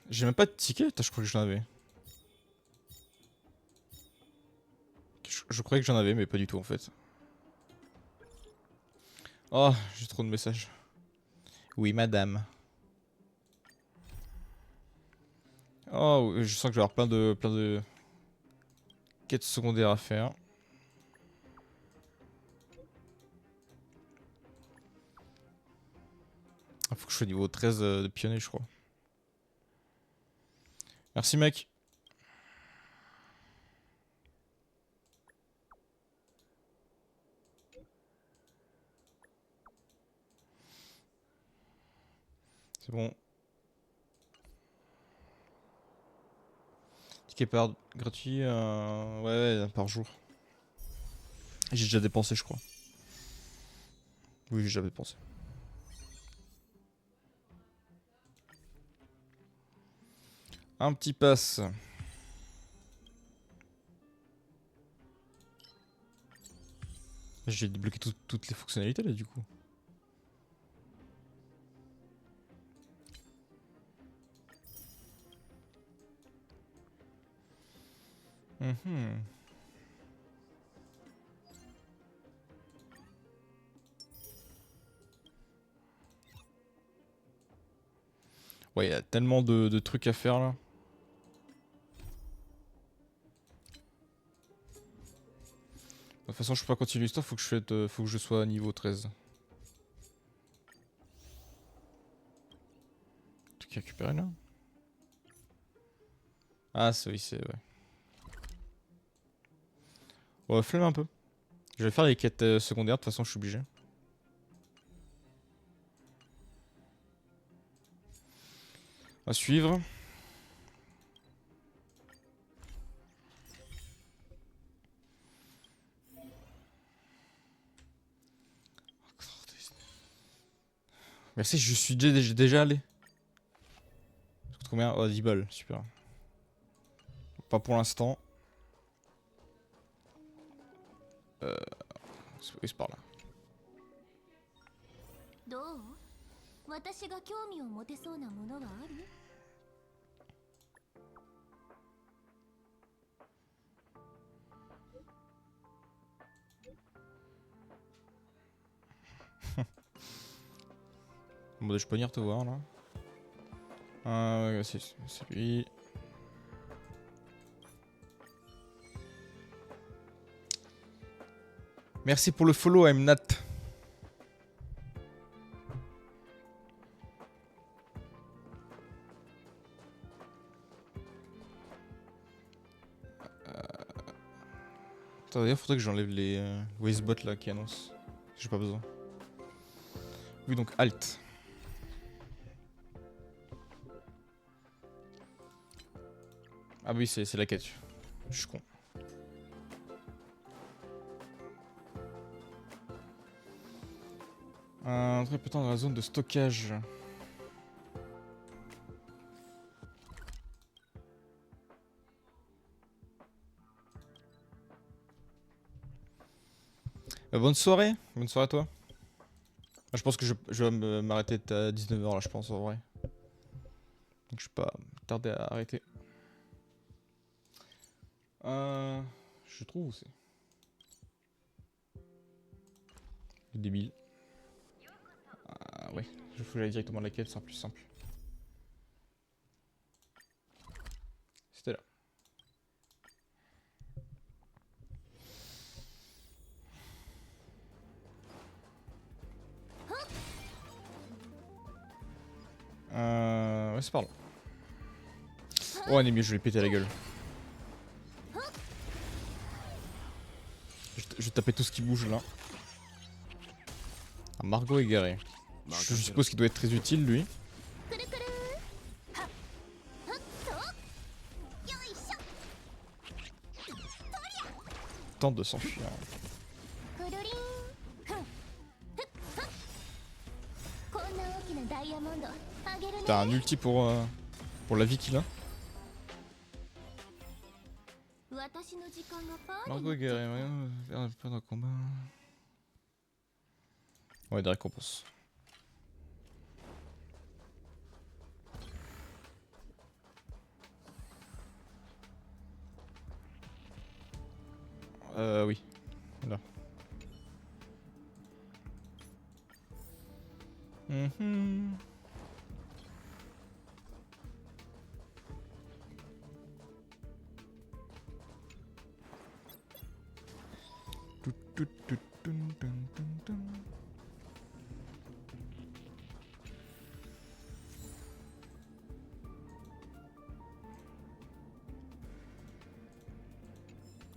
J'ai même pas de ticket. Putain, je crois que j'en avais. Je croyais que j'en avais, mais pas du tout en fait. Oh, j'ai trop de messages. Oui, madame. Oh, je sens que je vais avoir plein de quête secondaire à faire. Ah, faut que je sois niveau 13 de pionnier, je crois. Merci, mec. C'est bon. Ticket par gratuit, ouais, par jour. J'ai déjà dépensé, je crois. Oui, j'ai déjà dépensé. Un petit pass. J'ai débloqué toutes les fonctionnalités là, du coup. Mhm. Ouais, il y a tellement de trucs à faire là. De toute façon, je peux pas continuer l'histoire, faut que je sois à niveau 13. Truc à récupérer là. Ah, oui, c'est ouais. Ouais, flemme un peu. Je vais faire les quêtes secondaires, de toute façon, je suis obligé. On va suivre. Merci, je suis déjà allé. Ça coûte combien? Oh, 10 balles, super. Pas pour l'instant. Oui, c'est par là.
どう？私が興味を持てそうなものはある？
Bon, je peux venir te voir là. Ouais, c'est lui. Merci pour le follow, I'm Nat. Attends, d'ailleurs, faudrait que j'enlève les wastebots là qui annoncent. J'ai pas besoin. Oui, donc Alt. Ah oui, c'est la quête. Je suis con. Très peu de temps dans la zone de stockage. Bonne soirée à toi. Ah, je pense que je vais m'arrêter à 19h là, je pense en vrai. Donc je vais pas tarder à arrêter. Je trouve où c'est. Le débile. Ah ouais, il faut que j'aille directement à la quête, c'est plus simple. C'était là. Ouais, c'est par là. Oh, un ennemi, je vais lui péter la gueule. Je vais taper tout ce qui bouge là. Ah, Margot égaré. Je suppose qu'il doit être très utile lui.
くるくるはっはっとよいしょ
Tente de s'enfuir.
くるりんふんふっはっこんな大きなダイヤモンドあげるね
T'as un ulti pour la vie qu'il a.
私の時間がパー
Margot
になっちゃ
égaré, perdre un combat. Ouais, des récompenses. Oui. Là. Mhm.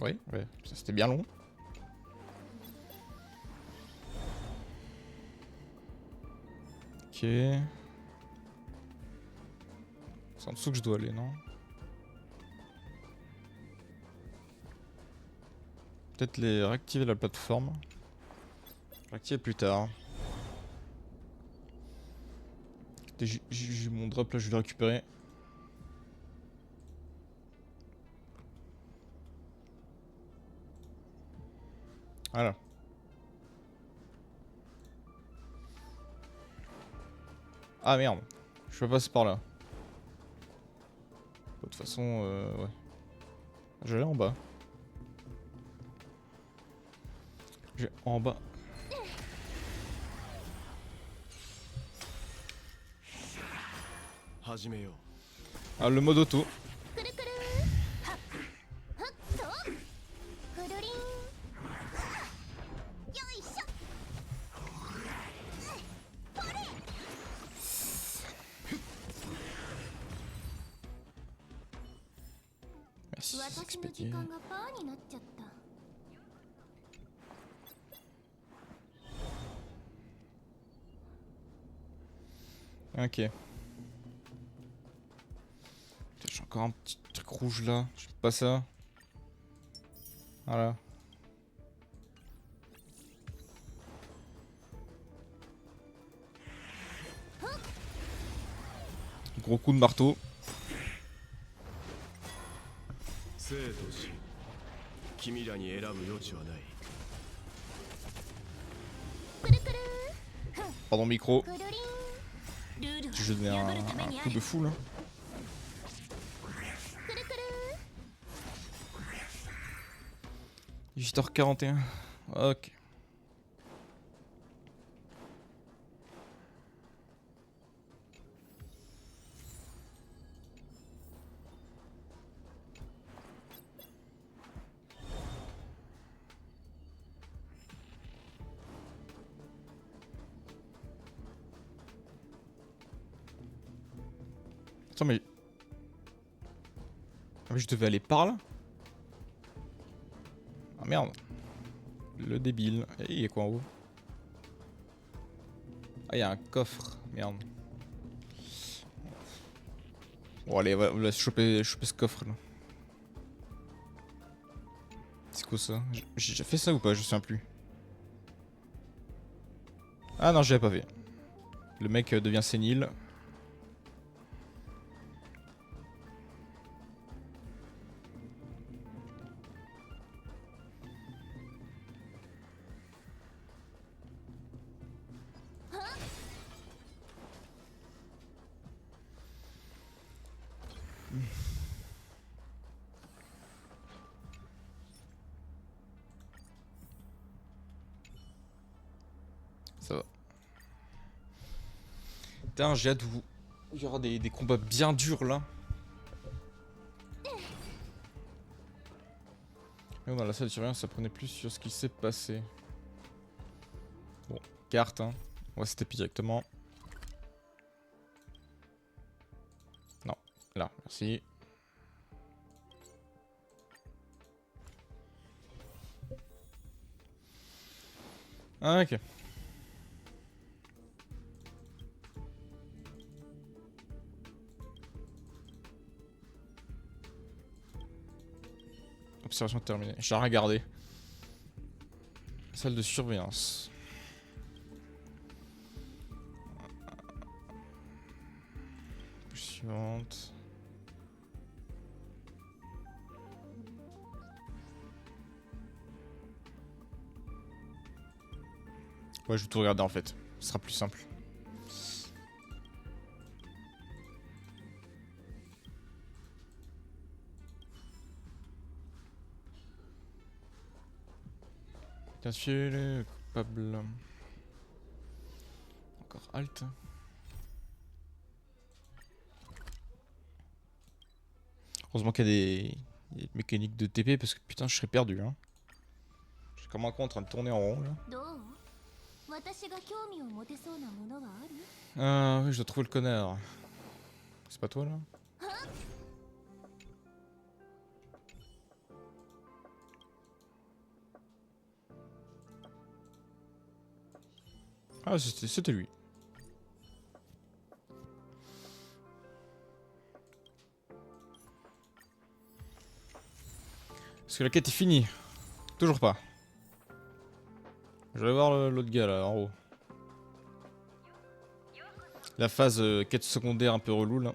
Oui, ouais, ça c'était bien long. Ok. C'est en dessous que je dois aller, non? Peut-être les réactiver la plateforme. Réactiver plus tard. J'ai mon drop là, je vais le récupérer. Voilà. Ah merde, je peux passer par là. De toute façon, ouais. Je vais aller en bas. Je vais en bas. Ah, le mode auto.
くるくるはっはっとくるりんよいしょほれ
Merci,
私の時
expédié.
間がパーになっちゃった
Ok. Putain, j'ai encore un petit truc rouge là. Je fais pas ça. Voilà. Gros coup de marteau.
生と死君らに選ぶ余地はない
くるくる
Pardon micro.
くるりん
ルールは
Je donne
破るため
un
にあ
coup
る
de fou là.
くるくる
18h41. Ok. Attends mais... Ah, mais je devais aller par là. Ah merde. Le débile. Et il y a quoi en haut? Ah il y a un coffre. Merde. Bon allez, on va choper ce coffre là. C'est quoi ça? J'ai déjà fait ça ou pas? Je me souviens plus. Ah non, j'avais pas fait. Le mec devient sénile. Ça va. Putain, j'ai hâte où il y aura des combats bien durs là. Et dans la salle de surveillance, ça prenait plus sur ce qui s'est passé. Bon, carte, hein. On va se taper directement. Non, là, merci. Ah, ok. Observation terminée. J'ai rien regardé. Salle de surveillance. Suivante. Ouais, je vais tout regarder en fait. Ce sera plus simple. Identifier le coupable. Encore Alt. Heureusement qu'il y a des mécaniques de TP parce que putain je serais perdu hein. Je suis comme un con en train de tourner en rond là.
どう私が興味を持てそうなものはある
Ah oui je dois trouver le connard. C'est pas toi là? Ah, c'était lui. Est-ce que la quête est finie? Toujours pas. Je vais voir l'autre gars là, en haut. La phase quête secondaire un peu relou là.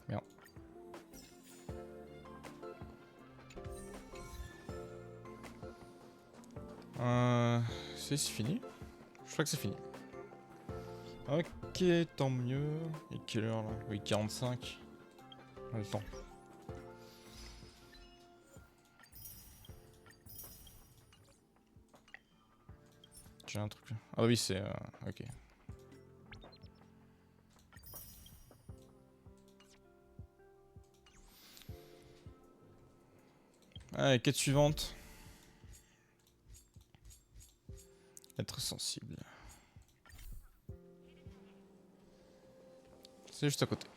Merde. C'est fini? Je crois que c'est fini. Ok, tant mieux. Et quelle heure là? Oui, 45. On a le temps. J'ai un truc. Ah oui, c'est... ok. Allez, quête suivante. Être sensible. C'est juste à côté.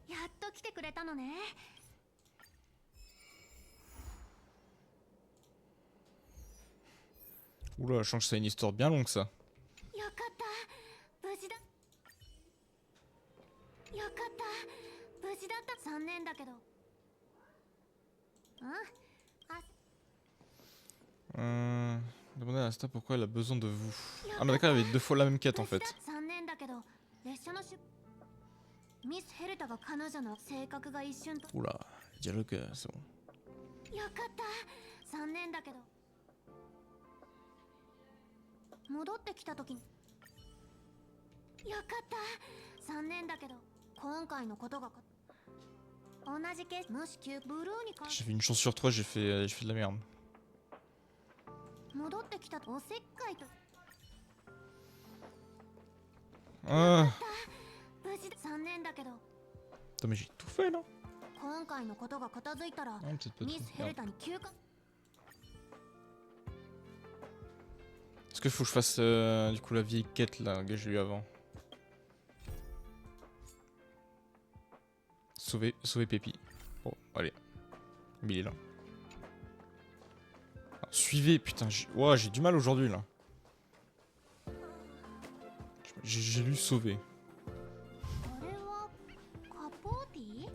やっと来てくれたのね。
Oula, je sens que c'est une histoire bien longue ça.
よかった無事だ。よかった無事だった。残念だけど。
Demandez à Asta pourquoi elle a besoin de vous. Ah mais d'accord, il y avait 2 fois la même quête en fait.
残念だけど列車のミスヘルタが彼女の性格が一瞬と。
Oula, dialogue, c'est bon.
よかった残念だけど戻ってきた時によかった残念だけど今回のことが同じケースもしブルーに関
J'ai fait une chance sur 3, j'ai fait de la merde.
戻ってきたおせっかいと
Ah,
無事残念だけど
attends mais j'ai tout fait là.
今回のことが片付いたら
Ah, peut-être pas
ミ
tout.
スヘル
Merde.
タに休暇
Est-ce qu'il faut que je fasse du coup la vieille quête là que j'ai eu avant? Sauver Pépi. Bon, allez. Mais il est là. Ah, suivez, putain, ouah, j'ai du mal aujourd'hui là. J'ai lu sauver.
これはカポーティ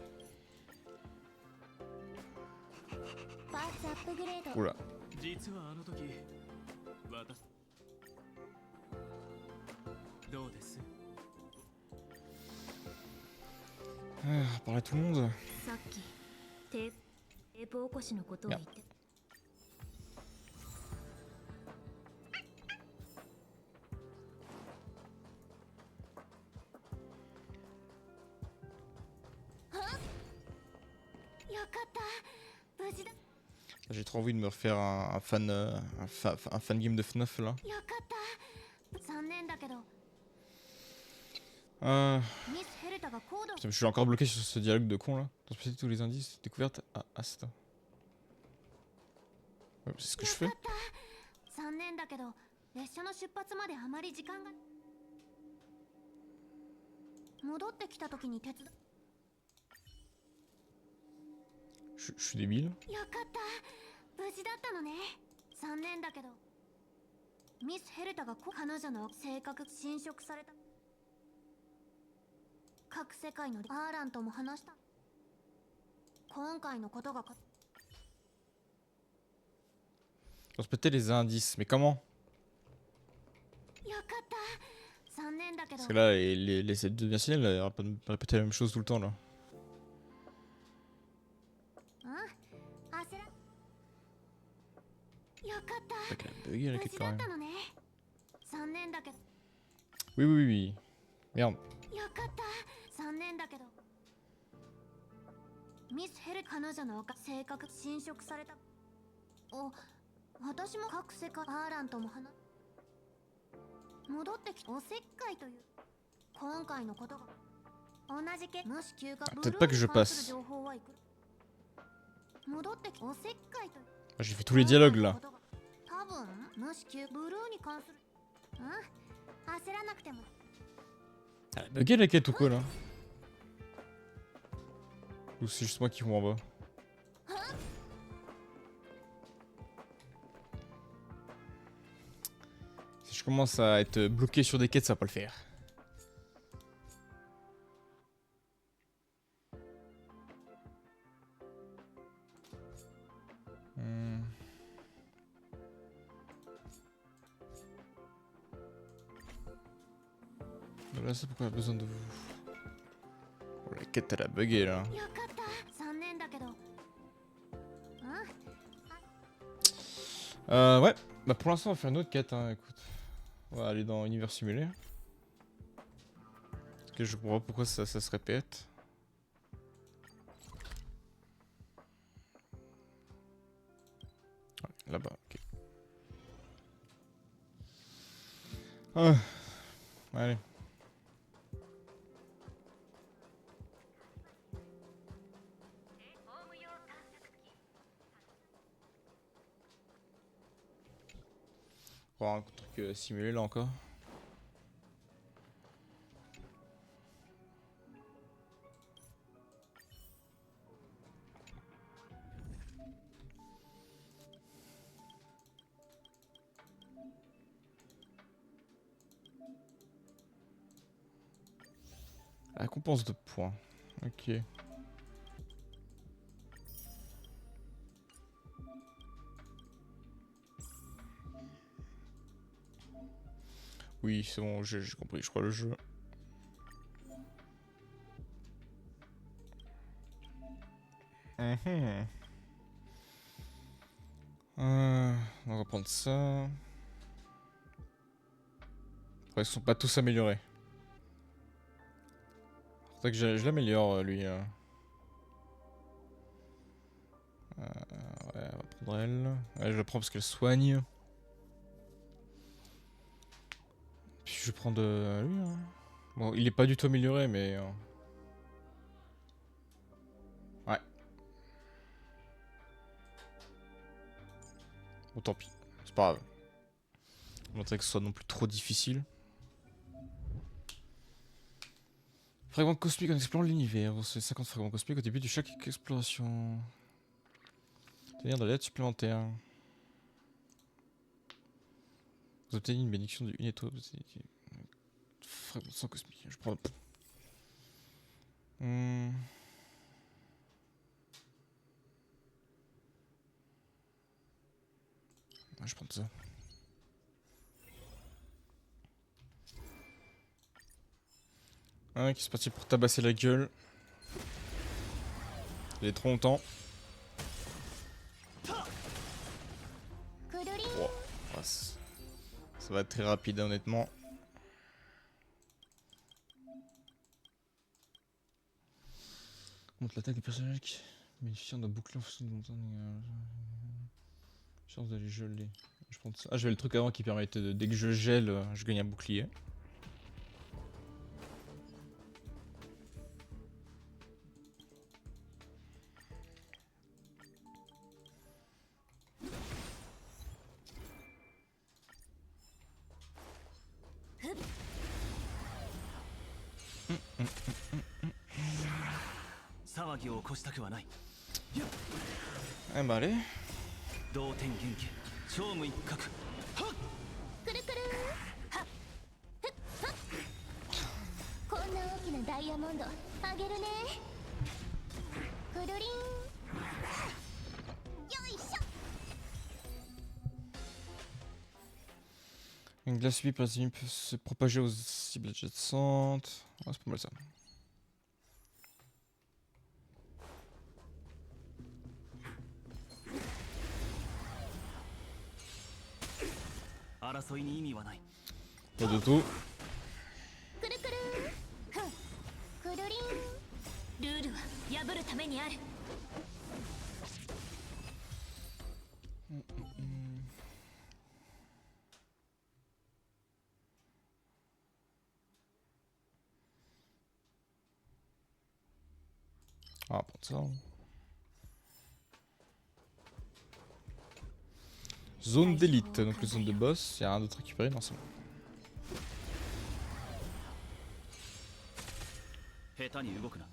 パーツアップグレード
Oula.
実はあの時私どうです
Parler à tout le monde.
さっきテープ起こしのことを言って
よかった無事だ
J'ai trop envie de me refaire un fan game de FNAF là.
よかった残念だけど ミスヘルタがコード
Putain, je suis encore bloqué sur ce dialogue de con là. Transposer tous les indices, découverte à Asta. Ouais, c'est ce que je
よ
fais.
かった残念だけど列車の出発まであまり時間が戻ってきた時に手伝
Je suis débile.
よかった無事だったのね残念だけどミスヘルタが彼女の性格侵食された各世界のアーランとも話した今回のことが
Transposer les indices, mais comment?
よかった残念だけど
Parce que là, les aides de Biensignal, elles arrêtent pas de répéter la même chose tout le temps là.
焦らよかった
T'as qu'à bugger la
無
quête
事
quand
だっ
même.
たのね残念だけど
Oui, oui, oui, oui. Merde.
よかった残念だけどミスヘル彼女の性格侵食された。お、私も各世界アーランとも話戻ってきおせっかいという今回のことが同じけもし休暇
peut-être pas que je passe.
情報はいく戻ってきおせっかいという
J'ai fait tous les dialogues là.
多分もし休ブルーに関する焦らなくても
Elle a bugué la quête ou quoi là? Ou c'est juste moi qui roule en bas? Si je commence à être bloqué sur des quêtes, ça va pas le faire. Là, c'est pourquoi on a besoin de vous. Oh, la quête elle a bugué là.
よかった残念だけど
Ouais, bah pour l'instant on va faire une autre quête, hein, écoute. On va aller dans Univers Simulé. Parce que je comprends pas pourquoi ça se répète. Ouais, là-bas, ok. Ah, allez. Un truc simulé là encore. La récompense de points. Ok. Oui, c'est bon, j'ai compris, je crois, le jeu. On va prendre ça. Après, ils sont pas tous améliorés. Faudrait que je l'améliore, lui. Ouais, on va prendre elle. Ouais, je la prends parce qu'elle soigne. Puis je vais prendre lui. Hein. Bon, il est pas du tout amélioré, mais. Ouais. Bon, tant pis. C'est pas grave. Montrer que ce soit non plus trop difficile. Fragments cosmiques en explorant l'univers. Vous recevez 50 fragments cosmiques au début de chaque exploration. C'est-à-dire de l'aide supplémentaire. Vous obtenez une bénédiction de 1 étoile. Fragments sans cosmique. Je prends le. Ouais, je prends ça. Un qui est parti pour tabasser la gueule. Il est trop longtemps. Wow. Ouais, ça va être très rapide, honnêtement. Montre l'attaque des personnages qui bénéficient d'un bouclier en fonction de montagne. Chance d'aller geler. Je prends ça. Ah, j'avais le truc avant qui permettait de. Dès que je gèle, je gagne un bouclier. Eh bah allez.
同点元気超無一角
くるくるはっふっはっこんな大きなダイヤモンドあげるねくるりんよいしょ
Une glace subie par les ennemis peut se propager aux cibles adjacentes. Ah, c'est pas mal ça.
争いに意味はない。
Pas du tout.
くるくるふんくるりん
ルールは破るためにある。
On va prendre ça. Hein. Zone d'élite, donc les zones de boss, y'a rien d'autre à récupérer, non c'est bon.
下手に動くな。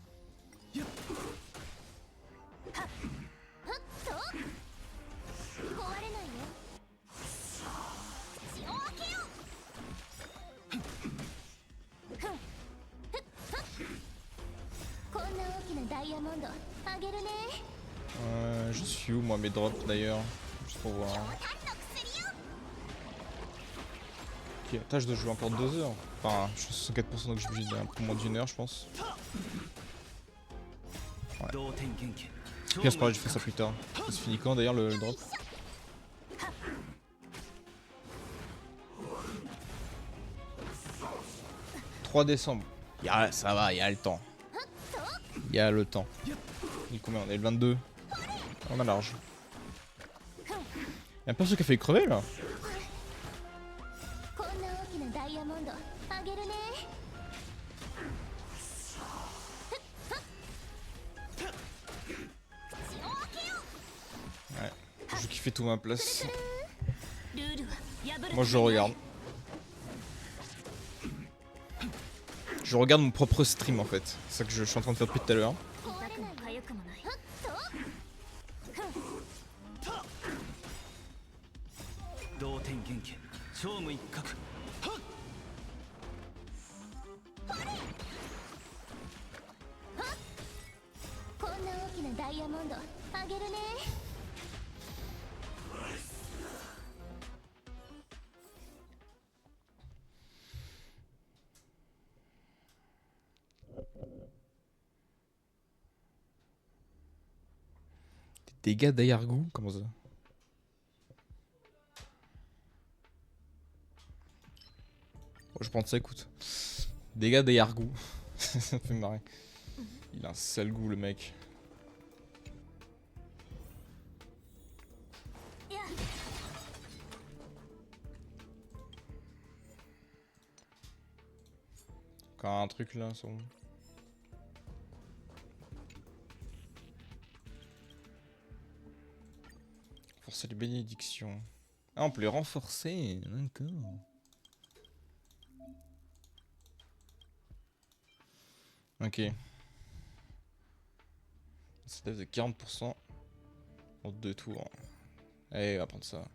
壊れないよ。血を開けよう。ふんふっふっこんな大きなダイヤモンドあげるね。
Je suis où moi mes drops d'ailleurs? Juste pour voir.
何の薬よ。
Ok, attends, je dois jouer encore 2 heures. Enfin, je suis 64% donc je suis obligé d'un peu moins d'1 heure, je pense.
同点元気。
Ok, c'est pas grave, je ferai ça plus tard. Ça se finit quand d'ailleurs le drop? « 3 décembre. Ça va, il y a le temps. Il y a le temps. Il est combien? On est le 22. On a large. Y'a un perso qui a failli crever là.
こんな大きなダイヤモンドあげるね。
Ouais. Je kiffais tout ma place.
ルールは破る
Moi je regarde. Je regarde mon propre stream en fait. C'est ça que je suis en train de faire depuis tout à l'heure.
痛くも痒くもない。
同点元気。超無一角。
こんな大きなダイヤモンドあげるね。
Des dégâts d'Ayargou? Comment ça? Bon, je prends ça, écoute. Dégâts d'Ayargou. Ça me fait marrer. Il a un sale goût le mec. Encore un truc là, c'est bon. Forcer les bénédictions. Ah, on peut les renforcer, d'accord. Ok. Ça lève de 40% en 2 tours. Allez, on va prendre ça.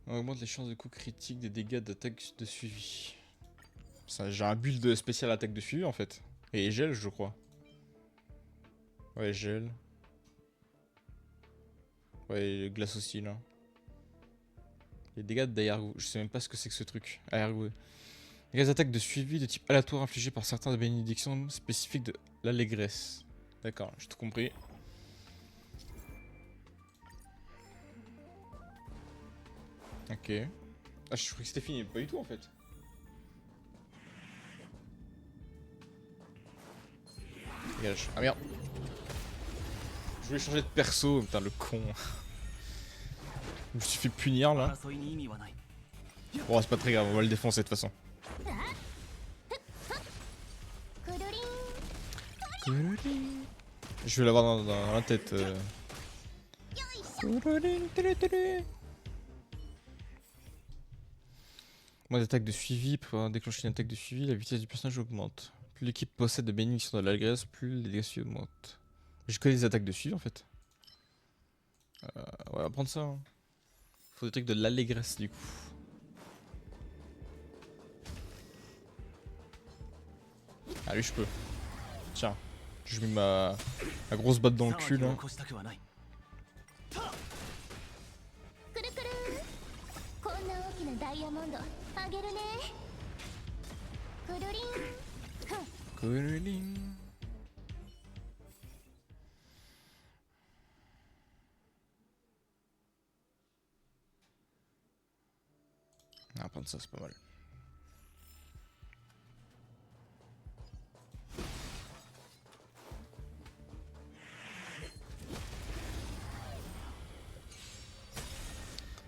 On augmente les chances de coups critiques des dégâts d'attaque de suivi. Ça, j'ai un build spécial attaque de suivi en fait. Et gel, je crois. Ouais, gel. Ouais, glace aussi là. Les dégâts d'Ayargou. Je sais même pas ce que c'est que ce truc. Ayargou. Les attaques de suivi de type aléatoire infligées par certains de bénédictions spécifiques de l'allégresse. D'accord, j'ai tout compris. Ok. Ah, je croyais que c'était fini, pas du tout en fait. Dégage. Ah merde. Je voulais changer de perso, putain le con. Je me suis fait punir là.
争いに意味はない。
Bon, c'est pas très grave, on va le défoncer de toute façon.
くるりん。
Je vais l'avoir dans la tête.
よいしょ。
Moins d'attaque de suivi, pour déclencher une attaque de suivi, la vitesse du personnage augmente. Plus l'équipe possède de bénédictions de l'allégresse, plus les dégâts suivis augmentent. Je connais les attaques de suivi en fait. Ouais, on va prendre ça. Hein. Faut des trucs de l'allégresse du coup. Ah lui je peux. Tiens, je mets ma grosse batte dans le cul là.
起こしたくはない。
くるくるこんな大きなダイヤモンドあげるね。くるりん。ふん。
Coloring. On va prendre ça, c'est pas mal.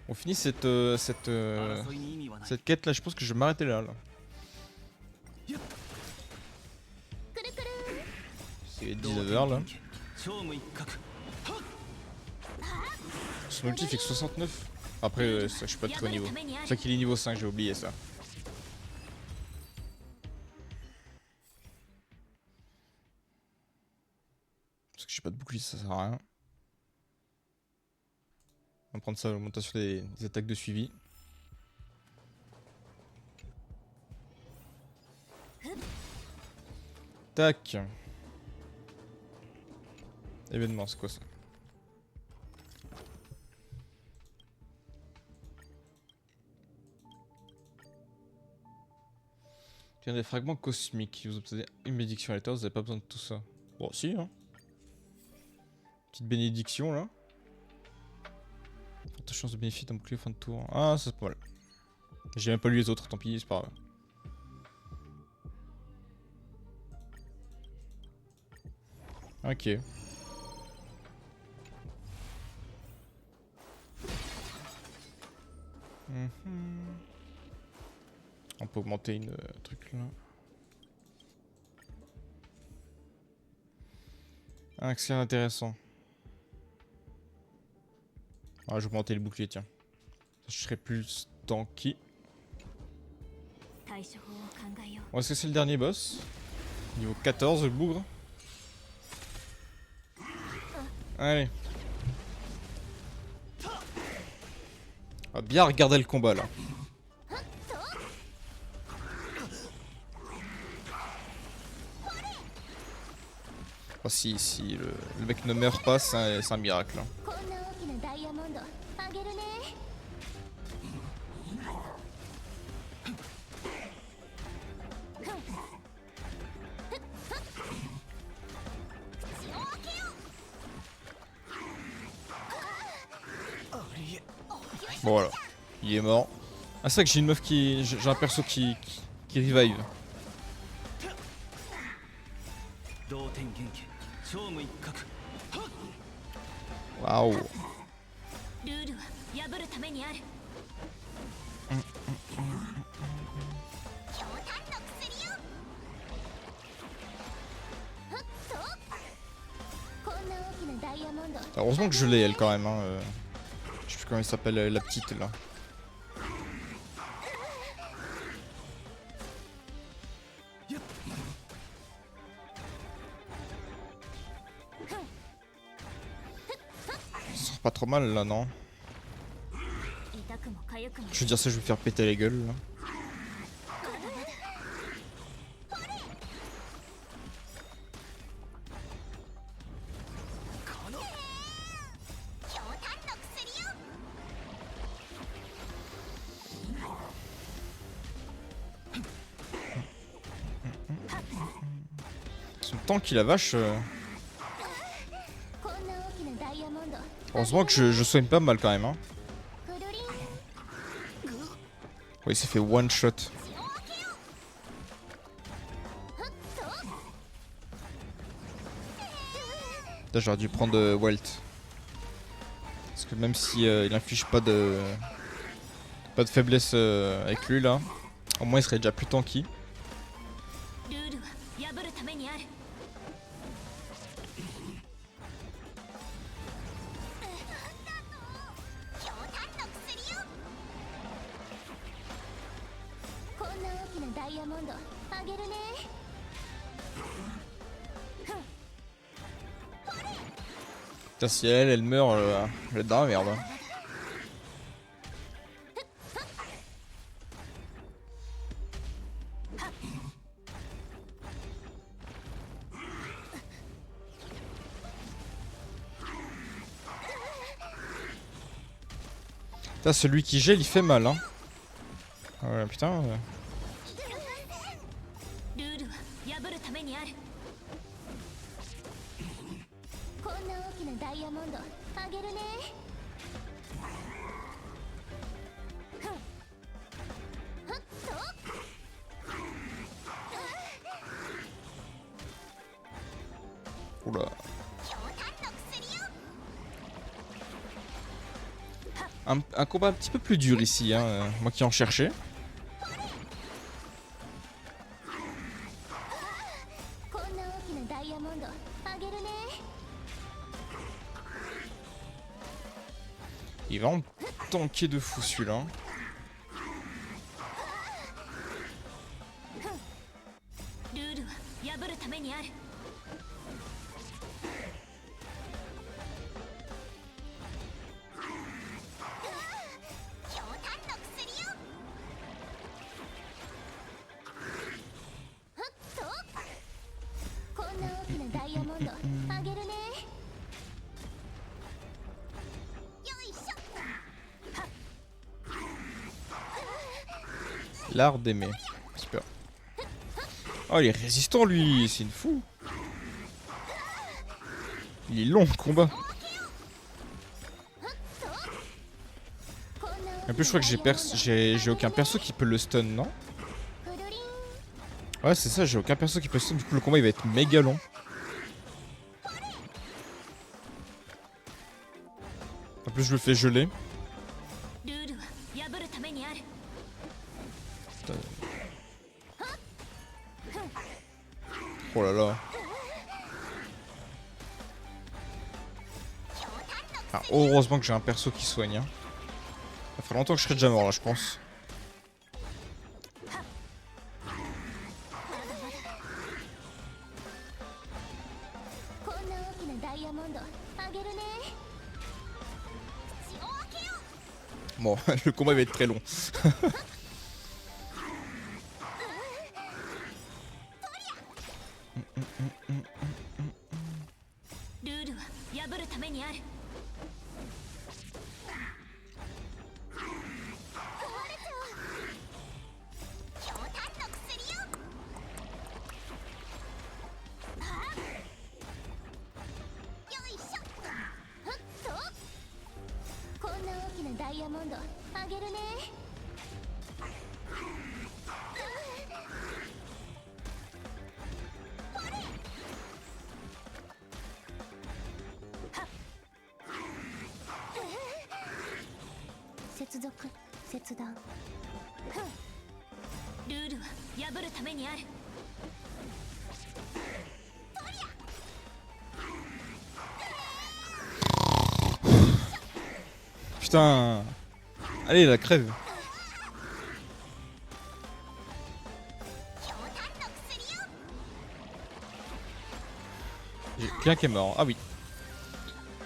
On finit cette quête là, je pense que je vais m'arrêter là.
くるくる
C'est Il est
同
19h là.
点剣超無一角
Son ulti fait que 69. Après, ça, je suis pas de très haut niveau. C'est ça qu'il est niveau 5, j'ai oublié ça. Parce que j'ai pas de bouclier, ça sert à rien. On va prendre ça, l'augmentation des attaques de suivi. Tac. Événement, c'est quoi ça? Il y a des fragments cosmiques. Vous obtenez une bénédiction à l'état, vous avez pas besoin de tout ça. Bon, si, hein. Petite bénédiction là. Forte chance de bénéficier d'un bouclier fin de tour. Ah, ça c'est pas mal. J'ai même pas lu les autres, tant pis, c'est pas grave. Ok. On peut augmenter une truc là. Ah, c'est intéressant. Ah, je vais augmenter le bouclier, tiens. Je serai plus tanky.
対処法を考えよう
Bon, est-ce que c'est le dernier boss? Niveau 14, le bougre. Allez. On va bien regarder le combat là. Oh, si le mec ne meurt pas, c'est un miracle.
こんな大きなダイヤモンドあげるね。
Bon voilà, il est mort. Ah, c'est vrai que j'ai une meuf qui. J'ai un perso qui revive.
同点元剣超無一角
Waouh.
ルールは破るためにある
強炭の薬よ。ふっと。こんな大きなダイヤモンド。
Heureusement que je l'ai elle quand même. Hein. Je sais plus comment elle s'appelle la petite là. Ça sera pas trop mal là, non?
痛くも痒くも
Je veux dire ça, je vais me faire péter la gueule là. Son tank il a vache.
こんな大きなダイヤモンド。
Heureusement que je soigne pas mal quand même. Hein.
くるりん。
Oui, il s'est fait one shot.
ふっと。
Là, j'aurais dû prendre Welt. Parce que même si il inflige pas de faiblesse avec lui là, au moins il serait déjà plus tanky.
ルールは破るためにある
強炭の薬よ。こんな大きなダイヤモンドあげるね。
Putain, si elle meurt, elle est dans la merde. Hein. Putain, celui qui gèle, il fait mal. Hein. Ah ouais, putain.
ルールは破るためにある
こんな大きなダイヤモンドあげるね。ふっと。
Oula.
強炭の薬よ。
Un combat un petit peu plus dur ici, hein, moi qui en cherchais.
こんな大きなダイヤモンド
Il va vraiment tanker de fou celui-là.
ルールは破るためにある。
ひょうたんの薬よ。ふっとこんな大きなダイヤモンドあげるね。よいしょ。
L'art d'aimer. Super. Oh, il est résistant lui, c'est une fou. Il est long le combat. En plus, je crois que j'ai aucun perso qui peut le stun, non?
くるりん
Ouais, c'est ça, j'ai aucun perso qui peut le stun. Du coup, le combat il va être méga long. En plus, je le fais geler.
ルールは破るためにある。
Oh là là. Ah, heureusement que j'ai un perso qui soigne. Hein. Ça ferait longtemps que je serais déjà mort là, je pense.
こんな大きなダイヤモンドあげるね。口を開けよう。
Bon, le combat va être très long.
ルールは破るためにある。
ひょうたんの薬よ。よいしょ。ふっとこんな大きなダイヤモンドあげるね。接続切断。
ルールは破るためにある。
Putain. Allez, la crève.
ひょうたんの薬よ。
J'ai quelqu'un qui est mort. Ah oui.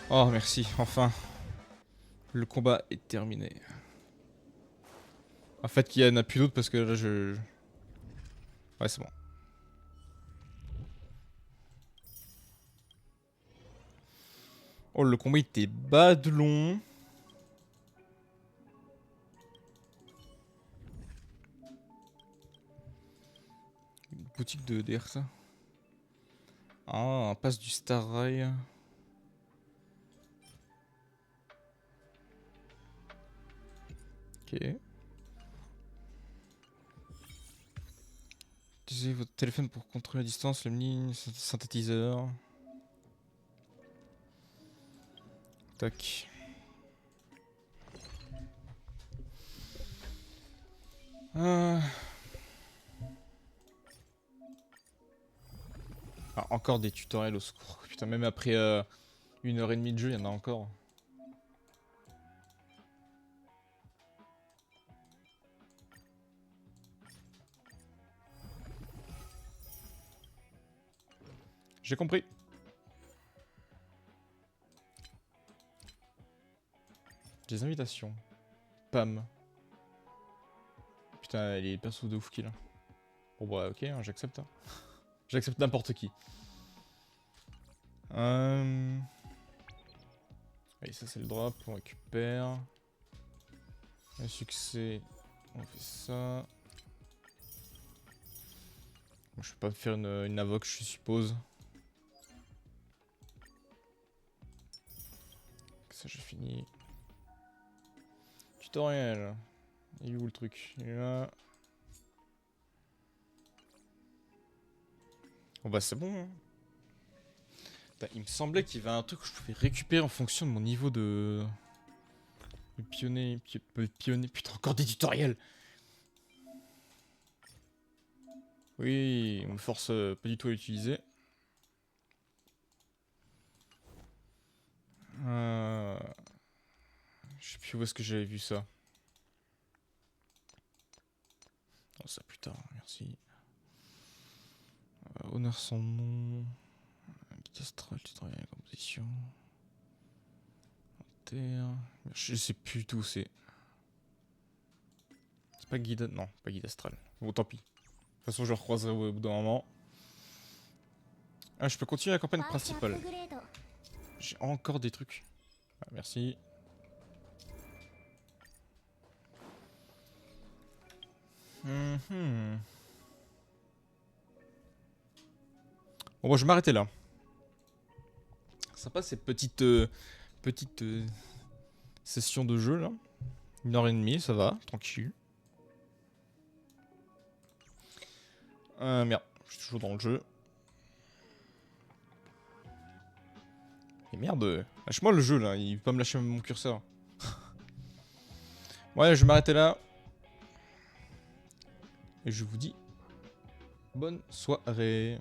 Oh, merci. Enfin. Le combat est terminé. En fait, il y en a plus d'autres parce que là, je... Ouais, c'est bon. Oh, le combat était bad long. Une boutique de DR, ça. Ah, un passe du Star Rail. Ok. Utilisez votre téléphone pour contrôler la distance, le mini synthétiseur. Tac. Ah, encore des tutoriels au secours. Putain, même après 1h30 de jeu, il y en a encore. J'ai compris. Des invitations. Pam. Putain, il est perso de ouf qu'il a. Bon bah ok, hein, j'accepte. Hein. J'accepte n'importe qui. Allez, ça c'est le drop, on récupère. Un succès, on fait ça. Bon, je vais pas me faire une invoque, je suppose. Ça j'ai fini. Tutoriel. Il est où le truc? Il est là. Bon bah c'est bon. Hein. Putain, il me semblait qu'il y avait un truc que je pouvais récupérer en fonction de mon niveau de... pionnier. Putain, encore des tutoriels. Oui, on me force pas du tout à l'utiliser. Je sais plus où est-ce que j'avais vu ça. Oh, ça plus tard, merci. Honneur son nom. Guide astral, tu travailles à la composition. Terre. Je sais plus tout c'est. C'est pas guide. Non, pas guide astral. Bon, tant pis. De toute façon, je le recroiserai au bout d'un moment. Ah, je peux continuer la campagne
パーチアッ
principale.
プグレード
J'ai encore des trucs. Ah, merci. Mhm. Bon, moi je vais m'arrêter là. Sympa ces petites sessions de jeu là. 1h30, ça va, tranquille. Merde, je suis toujours dans le jeu. Et merde, lâche-moi le jeu là, il peut pas me lâcher mon curseur. Ouais, je vais m'arrêter là. Et je vous dis bonne soirée.